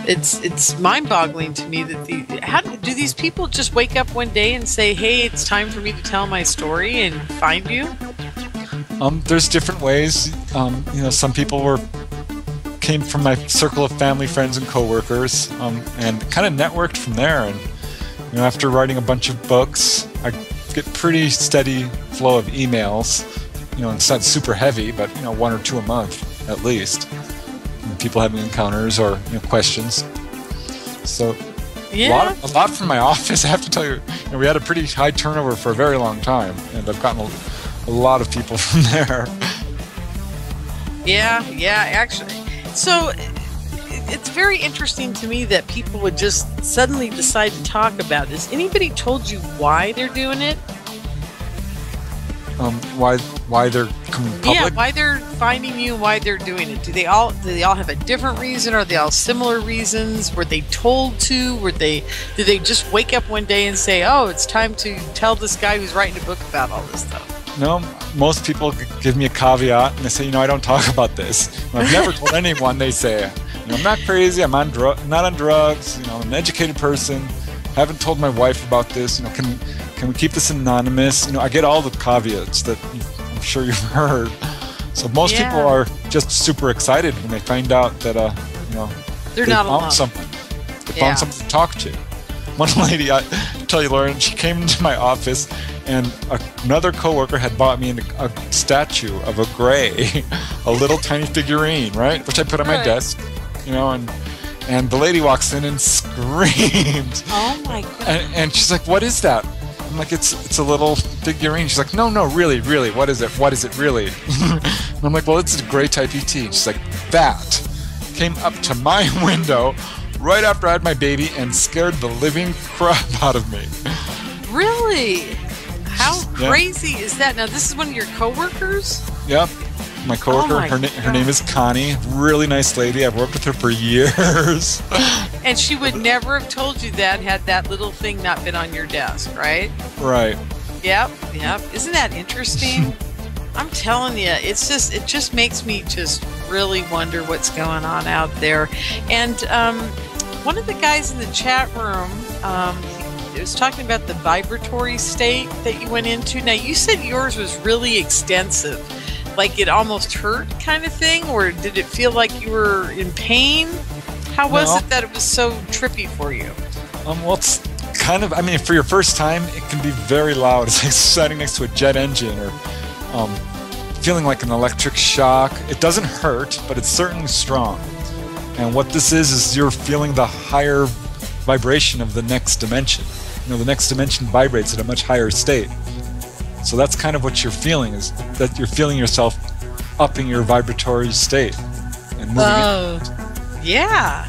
It's mind-boggling to me that how do these people just wake up one day and say, "Hey, it's time for me to tell my story," and find you? There's different ways. Some people came from my circle of family, friends, and coworkers, and kind of networked from there. And after writing a bunch of books, I get pretty steady flow of emails. It's not super heavy, but 1 or 2 a month at least. People having encounters or questions. So yeah. a lot from my office. I have to tell you, we had a pretty high turnover for a very long time, and I've gotten a lot of people from there. Yeah, actually. So it's very interesting to me that people would just suddenly decide to talk about this. Anybody told you why they're doing it? Why they're coming public? Yeah, why they're finding you, why they're doing it. Do they all have a different reason? Are they all similar reasons? Were they told to? Did they just wake up one day and say, "Oh, it's time to tell this guy who's writing a book about all this stuff"? No, most people give me a caveat and they say, I don't talk about this. I've never told anyone. They say, I'm not crazy. I'm not on drugs. I'm an educated person. Haven't told my wife about this. Can we keep this anonymous? I get all the caveats that I'm sure you've heard. So most people are just super excited when they find out that they're not alone. They found someone to talk to. One lady, I tell you, Lorien, she came into my office, and another coworker had bought me a statue of a gray, a little tiny figurine, right, which I put on my desk, and the lady walks in and screams. Oh my God! And she's like, "What is that?" I'm like, it's a little figurine. She's like, no, really, what is it? What is it really? And I'm like, well, it's a gray type ET. She's like, that came up to my window right after I had my baby and scared the living crap out of me. Really? How crazy is that? Now, this is one of your coworkers? Yep. My coworker, Oh her name is Connie. Really nice lady. I've worked with her for years. And she would never have told you that had that little thing not been on your desk, right? Right. Yep. Isn't that interesting? I'm telling you, it just makes me just really wonder what's going on out there. And one of the guys in the chat room was talking about the vibratory state that you went into. Now, you said yours was really extensive. Like it almost hurt kind of thing? Or did it feel like you were in pain? How was it that it was so trippy for you? Well, it's kind of, I mean, for your first time, it can be very loud. It's like standing next to a jet engine or feeling like an electric shock. It doesn't hurt, but it's certainly strong. And what this is you're feeling the higher vibration of the next dimension. You know, the next dimension vibrates at a much higher state. So that's kind of what you're feeling, is that you're feeling yourself upping your vibratory state and moving Yeah,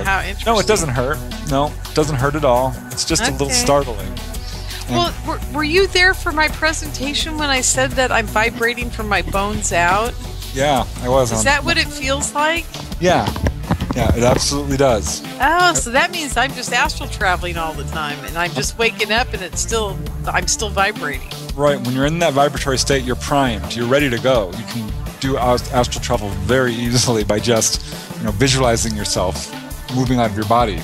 how interesting. No, it doesn't hurt. No, it doesn't hurt at all. It's just a little startling. Well, were you there for my presentation when I said that I'm vibrating from my bones out? Yeah, I was. Is that what it feels like? Yeah, it absolutely does. Oh, so that means I'm just astral traveling all the time, and I'm just waking up, and I'm still vibrating. Right, when you're in that vibratory state, you're primed. You're ready to go. You can do astral travel very easily by just, visualizing yourself moving out of your body,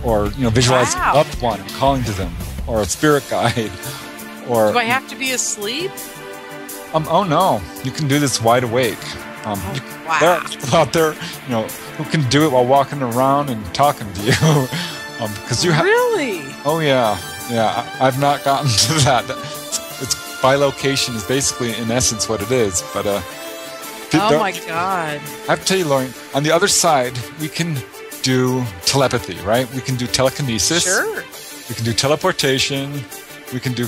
or visualizing a loved one and calling to them, or a spirit guide, or. Do I have to be asleep? Oh no, you can do this wide awake. Wow. There are people out there, who can do it while walking around and talking to you. Because you have. Really? Oh yeah. I've not gotten to that. It's bilocation is basically, in essence, what it is. But oh my God! I have to tell you, Lorien, on the other side, we can do telepathy, right? We can do telekinesis. Sure. We can do teleportation. We can do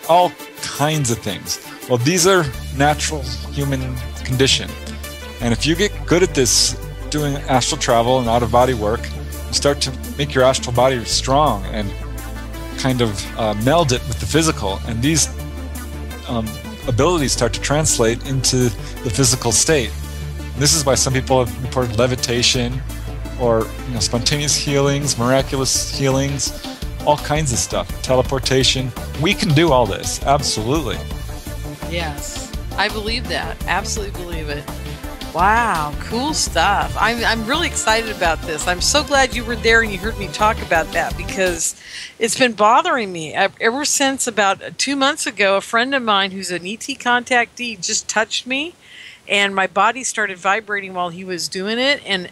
all kinds of things. Well, these are natural human condition. And if you get good at this, doing astral travel and out-of-body work, you start to make your astral body strong and kind of meld it with the physical. And these abilities start to translate into the physical state. And this is why some people have reported levitation or spontaneous healings, miraculous healings, all kinds of stuff, teleportation. We can do all this, absolutely. Yes, I believe that. Absolutely believe it. Wow, cool stuff. I'm really excited about this. I'm so glad you were there and you heard me talk about that, because it's been bothering me ever since about 2 months ago. A friend of mine who's an ET contactee just touched me, and my body started vibrating while he was doing it, and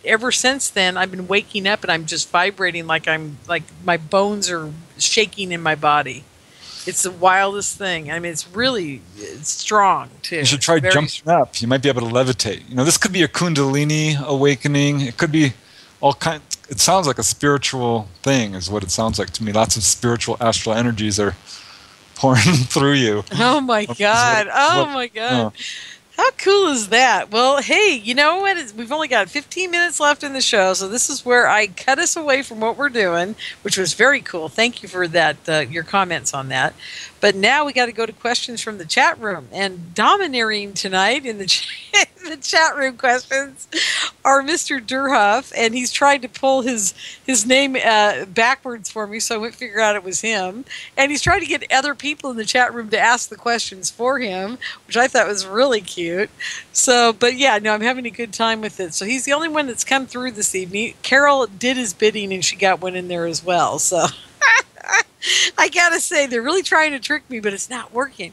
ever since then I've been waking up and I'm just vibrating like my bones are shaking in my body. It's the wildest thing. I mean, it's strong, too. You should try jumping up. You might be able to levitate. This could be a Kundalini awakening. It could be all kinds. It sounds like a spiritual thing is what it sounds like to me. Lots of spiritual astral energies are pouring through you. Oh, my God. My God. How cool is that? Well, hey, you know what? We've only got 15 minutes left in the show, so this is where I cut us away from what we're doing, which was very cool. Thank you for that, your comments on that. But now we got to go to questions from the chat room. And domineering tonight in the chat room questions are Mr. Durhuff, and he's trying to pull his name backwards for me, so I wouldn't figure out it was him. And he's trying to get other people in the chat room to ask the questions for him, which I thought was really cute. So, but yeah, no, I'm having a good time with it. So he's the only one that's come through this evening. Carol did his bidding, and she got one in there as well. So I gotta say, they're really trying to trick me, but it's not working.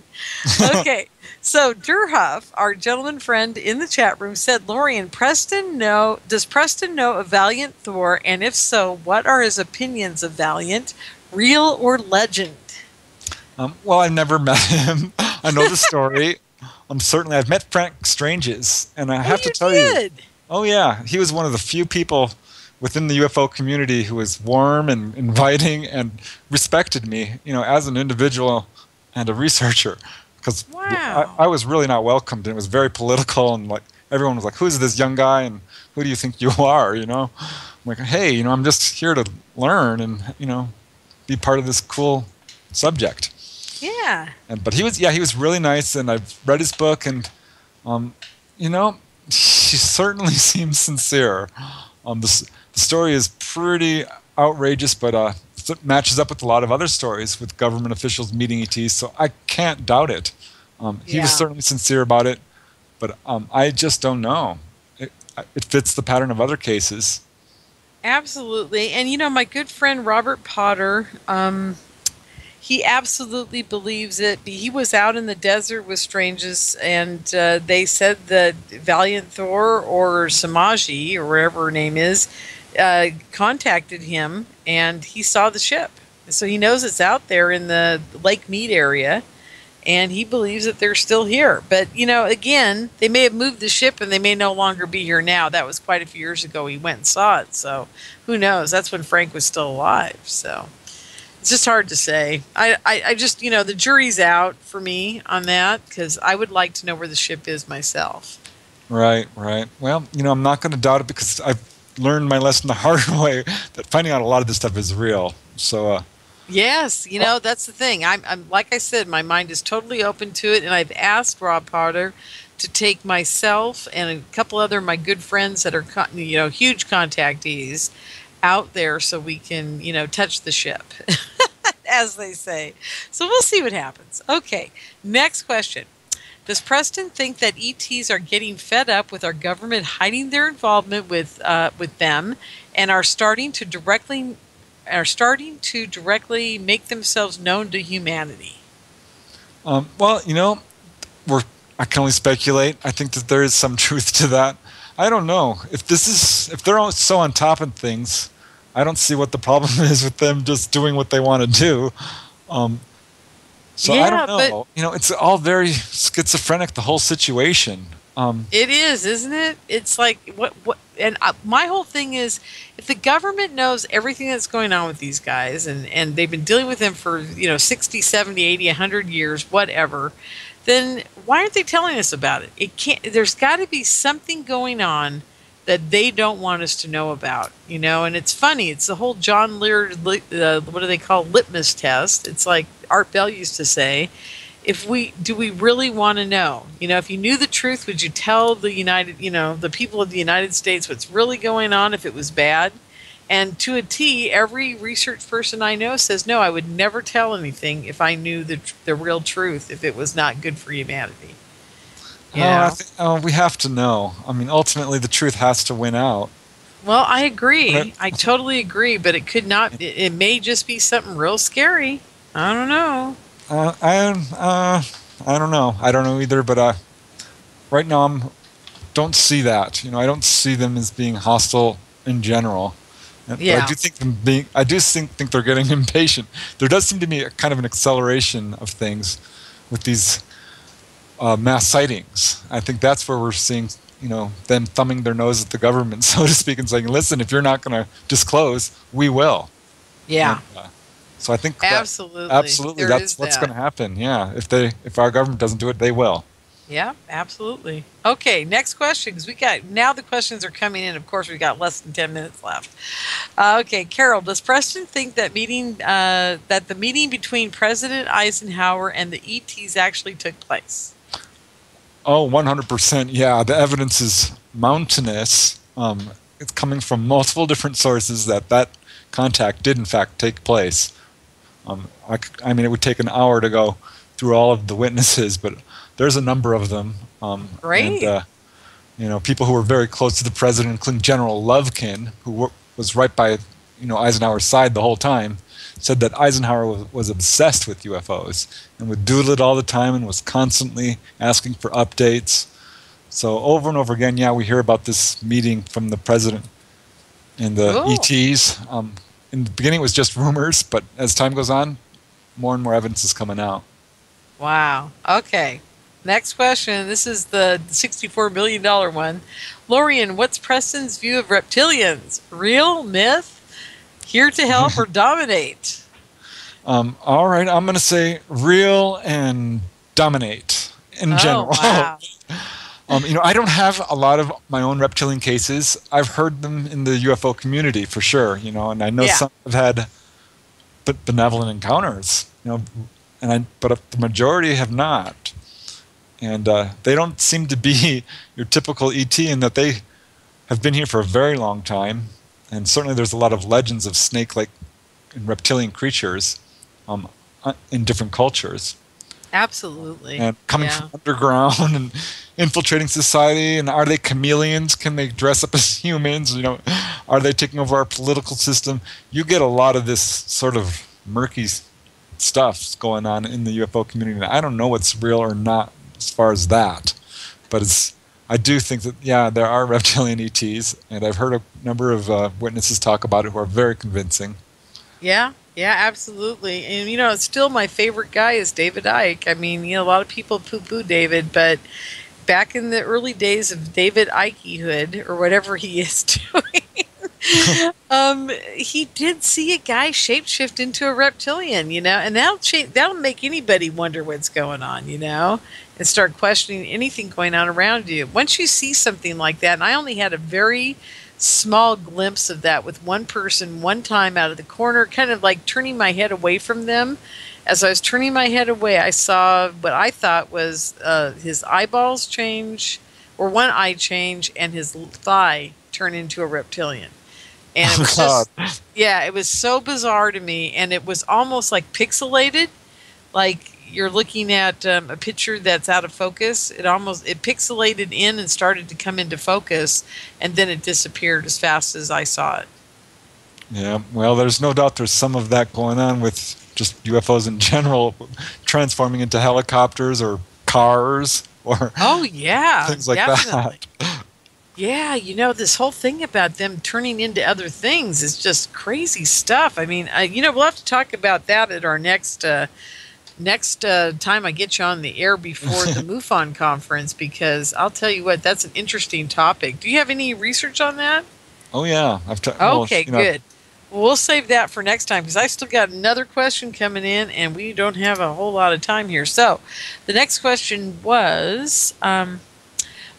Okay, so Durhuff, our gentleman friend in the chat room, said, Lorien, does Preston know of Valiant Thor? And if so, what are his opinions of Valiant, real or legend? Well, I've never met him. I know the story. Certainly, I've met Frank Stranges, and I have to tell you. Oh, yeah. He was one of the few people within the UFO community who was warm and inviting and respected me, as an individual and a researcher. Because I was really not welcomed, and it was very political, and everyone was like, who's this young guy, and who do you think you are, I'm like, hey, I'm just here to learn and, be part of this cool subject. Yeah. But he was really nice, and I've read his book, and he certainly seems sincere. The story is pretty outrageous, but it matches up with a lot of other stories with government officials meeting ETs, so I can't doubt it. He was certainly sincere about it, but I just don't know. It fits the pattern of other cases. Absolutely. And, my good friend Robert Potter, he absolutely believes it. He was out in the desert with strangers, and they said that Valiant Thor or Samaji, or whatever her name is, contacted him, and he saw the ship. So he knows it's out there in the Lake Mead area, and he believes that they're still here. But, again, they may have moved the ship, and they may no longer be here now. That was quite a few years ago. He went and saw it, so who knows? That's when Frank was still alive, so... It's just hard to say. I just, the jury's out for me on that, because I would like to know where the ship is myself. Right. Well, I'm not going to doubt it, because I've learned my lesson the hard way, that finding out a lot of this stuff is real. So, yes, that's the thing. I'm like I said, my mind is totally open to it, and I've asked Rob Potter to take myself and a couple other my good friends that are, huge contactees out there so we can, touch the ship, as they say. So we'll see what happens. Okay, next question. Does Preston think that ETs are getting fed up with our government hiding their involvement with them, and are starting to directly make themselves known to humanity? Well, I can only speculate. I think that there is some truth to that. I don't know. If they're so on top of things, I don't see what the problem is with them just doing what they want to do. I don't know. It's all very schizophrenic, the whole situation. It is, isn't it? It's like, what? And my whole thing is, if the government knows everything that's going on with these guys, and they've been dealing with them for, 60, 70, 80, 100 years, whatever, then why aren't they telling us about it? There's got to be something going on that they don't want us to know about, and it's funny. It's the whole John Lear, what do they call, litmus test. It's like Art Bell used to say, do we really want to know? If you knew the truth, would you tell the the people of the United States what's really going on if it was bad? And to a T, every research person I know says, no, I would never tell anything if I knew the real truth, if it was not good for humanity. We have to know. I mean, ultimately, the truth has to win out. Well, I agree. I totally agree, but it could not. It may just be something real scary. I don't know. I don't know. I don't know either, but right now don't see that. I don't see them as being hostile in general. Yeah. I do think they're getting impatient. There does seem to be a kind of an acceleration of things with these mass sightings. I think that's where we're seeing, them thumbing their nose at the government, so to speak, and saying, "Listen, if you're not going to disclose, we will." Yeah. And, so I think absolutely that's what's going to happen. Yeah, if our government doesn't do it, they will. Yeah, absolutely. Okay, next question, because now the questions are coming in. Of course, we've got less than 10 minutes left. Okay, Carol, does Preston think that the meeting between President Eisenhower and the ETs actually took place? Oh, 100%. Yeah, the evidence is mountainous. It's coming from multiple different sources that contact did in fact take place. I mean, it would take an hour to go through all of the witnesses, but there's a number of them. Great. And, people who were very close to the president, including General Lovekin, who was right by, Eisenhower's side the whole time, said that Eisenhower was obsessed with UFOs and would doodle it all the time and was constantly asking for updates. So over and over again, we hear about this meeting from the president and the ETs. In the beginning, it was just rumors, but as time goes on, more and more evidence is coming out. Wow. Okay. Next question. This is the $64 million one. Lorien, what's Preston's view of reptilians? Real? Myth? Here to help or dominate? All right. I'm going to say real and dominate in general. Wow. I don't have a lot of my own reptilian cases. I've heard them in the UFO community for sure, and I know some have had benevolent encounters, but the majority have not. And they don't seem to be your typical ET in that they have been here for a very long time. And certainly there's a lot of legends of snake-like and reptilian creatures in different cultures. Absolutely. And coming from underground and infiltrating society. And are they chameleons? Can they dress up as humans? Are they taking over our political system? You get a lot of this sort of murky stuff going on in the UFO community. I don't know what's real or not as far as that. But I do think that, there are reptilian ETs. And I've heard a number of witnesses talk about it who are very convincing. Yeah. Yeah, absolutely. And, still my favorite guy is David Icke. I mean, a lot of people poo-poo David, but back in the early days of David Ickehood, or whatever he is doing, he did see a guy shapeshift into a reptilian, and that'll make anybody wonder what's going on, and start questioning anything going on around you. Once you see something like that, and I only had a very small glimpse of that with one person one time out of the corner, kind of like turning my head away from them. As I was turning my head away, I saw what I thought was his eyeballs change, or one eye change, and his thigh turn into a reptilian. And it was it was so bizarre to me, and it was almost like pixelated, like you're looking at a picture that's out of focus. It pixelated in and started to come into focus, and then it disappeared as fast as I saw it. Yeah, well, there's no doubt there's some of that going on with just UFOs in general, transforming into helicopters or cars or things like that. Yeah, this whole thing about them turning into other things is just crazy stuff. I mean, we'll have to talk about that at our next time I get you on the air before the MUFON conference, because I'll tell you what, that's an interesting topic. Do you have any research on that? Oh, yeah. Okay, good. Well, we'll save that for next time, because I still got another question coming in, and we don't have a whole lot of time here. So the next question was,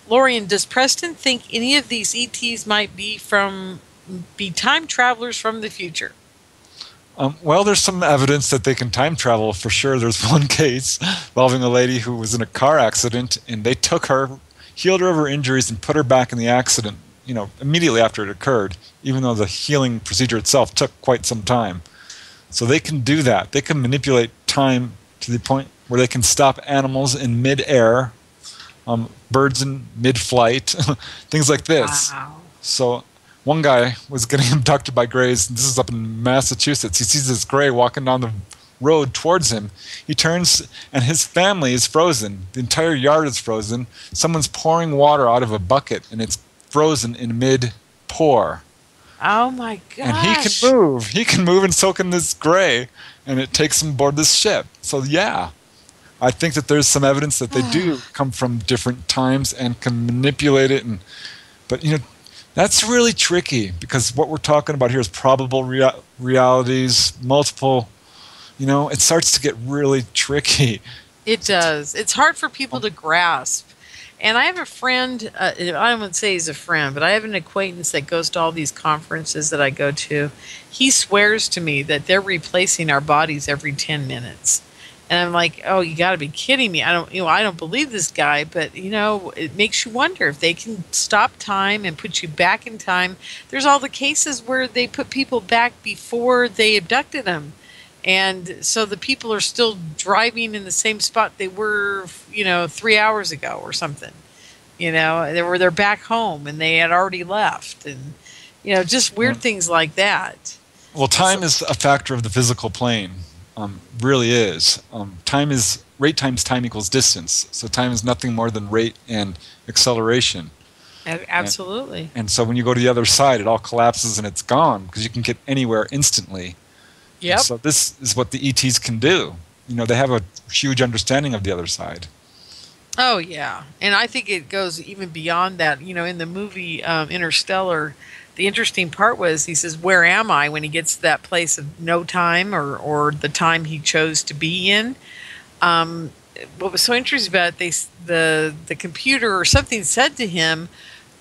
Lorien, does Preston think any of these ETs might be time travelers from the future? Well, there's some evidence that they can time travel for sure. There's one case involving a lady who was in a car accident, and they took her, healed her of her injuries, and put her back in the accident, immediately after it occurred, even though the healing procedure itself took quite some time. So they can do that. They can manipulate time to the point where they can stop animals in mid-air, birds in mid-flight, things like this. Wow. So one guy was getting abducted by greys. This is up in Massachusetts. He sees this gray walking down the road towards him. He turns, and his family is frozen. The entire yard is frozen. Someone's pouring water out of a bucket, and it's frozen in mid-pour. Oh, my gosh. And he can move. He can move and soak in this gray, and it takes him aboard this ship. So, I think that there's some evidence that they do come from different times and can manipulate it. But that's really tricky, because what we're talking about here is probable realities, multiple, it starts to get really tricky. It does. It's hard for people to grasp. And I have a friend, I wouldn't say he's a friend, but I have an acquaintance that goes to all these conferences that I go to. He swears to me that they're replacing our bodies every 10 minutes. And I'm like, oh, you got to be kidding me. I don't believe this guy, but it makes you wonder if they can stop time and put you back in time. There's all the cases where they put people back before they abducted them. And so the people are still driving in the same spot they were, 3 hours ago or something. They're back home and they had already left, and just weird things like that. Well, time is a factor of the physical plane. Really is. Rate times time equals distance. So time is nothing more than rate and acceleration. Absolutely. And so when you go to the other side, it all collapses and it's gone, because you can get anywhere instantly. Yep. So this is what the ETs can do. They have a huge understanding of the other side. Oh, yeah. And I think it goes even beyond that. In the movie Interstellar, the interesting part was he says, "Where am I?" when he gets to that place of no time, or the time he chose to be in. What was so interesting about it, the computer or something said to him,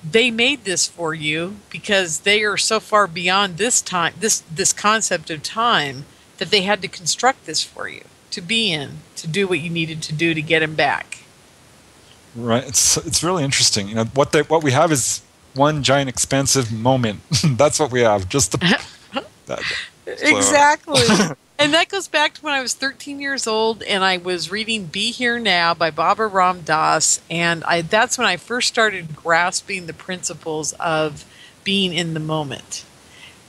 they made this for you because they are so far beyond this time, this concept of time, that they had to construct this for you to be in, to do what you needed to do to get him back. Right. It's really interesting. You know, what we have is one giant expansive moment. That's what we have. Just exactly. And that goes back to when I was 13 years old and I was reading Be Here Now by Baba Ram Dass, and that's when I first started grasping the principles of being in the moment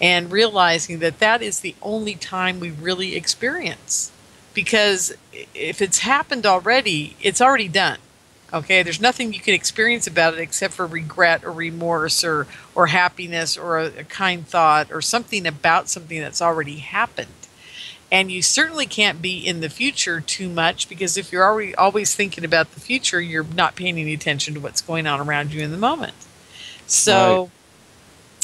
and realizing that is the only time we really experience. Because if it's happened already, it's already done. Okay, there's nothing you can experience about it except for regret or remorse or happiness or a kind thought or something about something that's already happened. And you certainly can't be in the future too much, because if you're already always thinking about the future, you're not paying any attention to what's going on around you in the moment. So, right.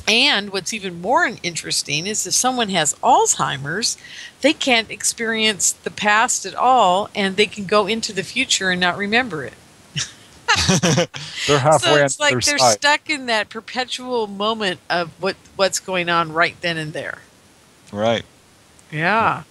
And what's even more interesting is if someone has Alzheimer's, they can't experience the past at all, and they can go into the future and not remember it. They're halfway. So it's on like they're side. stuck in that perpetual moment of what's going on right then and there. Right. Yeah.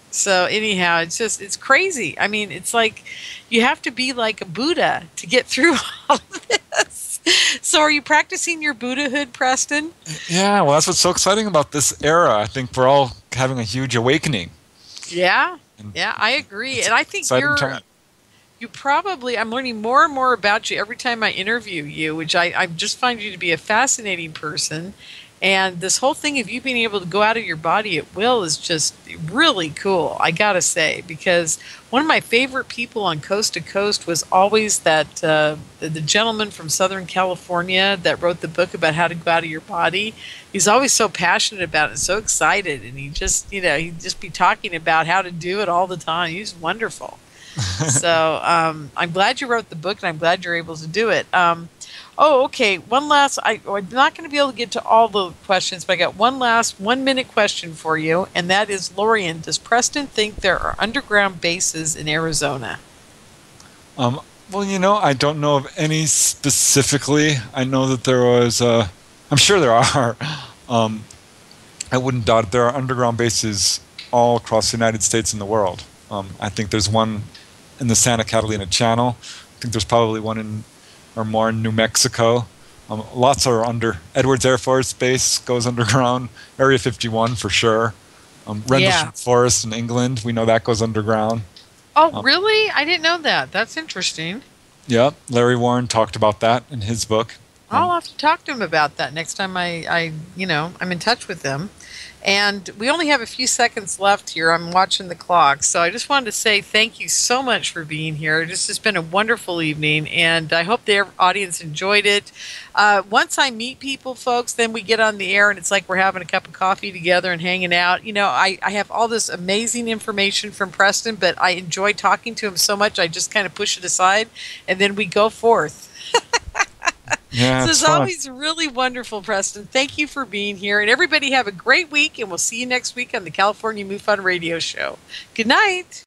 So anyhow, it's crazy. I mean, it's like you have to be like a Buddha to get through all of this. So are you practicing your Buddhahood, Preston? Yeah, well, that's what's so exciting about this era. I think we're all having a huge awakening. Yeah. Yeah, I agree. And I think I'm learning more and more about you every time I interview you, which I just find you to be a fascinating person. And this whole thing of you being able to go out of your body at will is just really cool, I gotta say, because one of my favorite people on Coast to Coast was always that the gentleman from Southern California that wrote the book about how to go out of your body. He's always so passionate about it, so excited, and he'd just be talking about how to do it all the time. He's wonderful. So I'm glad you wrote the book, and I'm glad you're able to do it. Okay. One last. I'm not going to be able to get to all the questions, but I got one last 1-minute question for you, and that is, Lorien, does Preston think there are underground bases in Arizona? Well, I don't know of any specifically. I know that there was. I'm sure there are. I wouldn't doubt it. There are underground bases all across the United States and the world. I think there's one in the Santa Catalina Channel. I think there's probably one or more in New Mexico. Lots are under. Edwards Air Force Base goes underground. Area 51 for sure. Rendlesham Forest in England, we know that goes underground. Oh, really? I didn't know that. That's interesting. Yeah, Larry Warren talked about that in his book. I'll have to talk to him about that next time I'm in touch with him. And we only have a few seconds left here. I'm watching the clock. So I just wanted to say thank you so much for being here. This has been a wonderful evening, and I hope the audience enjoyed it. Once I meet people, folks, then we get on the air, and it's like we're having a cup of coffee together and hanging out. I have all this amazing information from Preston, but I enjoy talking to him so much, I just kind of push it aside, and then we go forth. Yeah, so it's always really wonderful, Preston. Thank you for being here. And everybody have a great week, and we'll see you next week on the California MUFON Radio Show. Good night.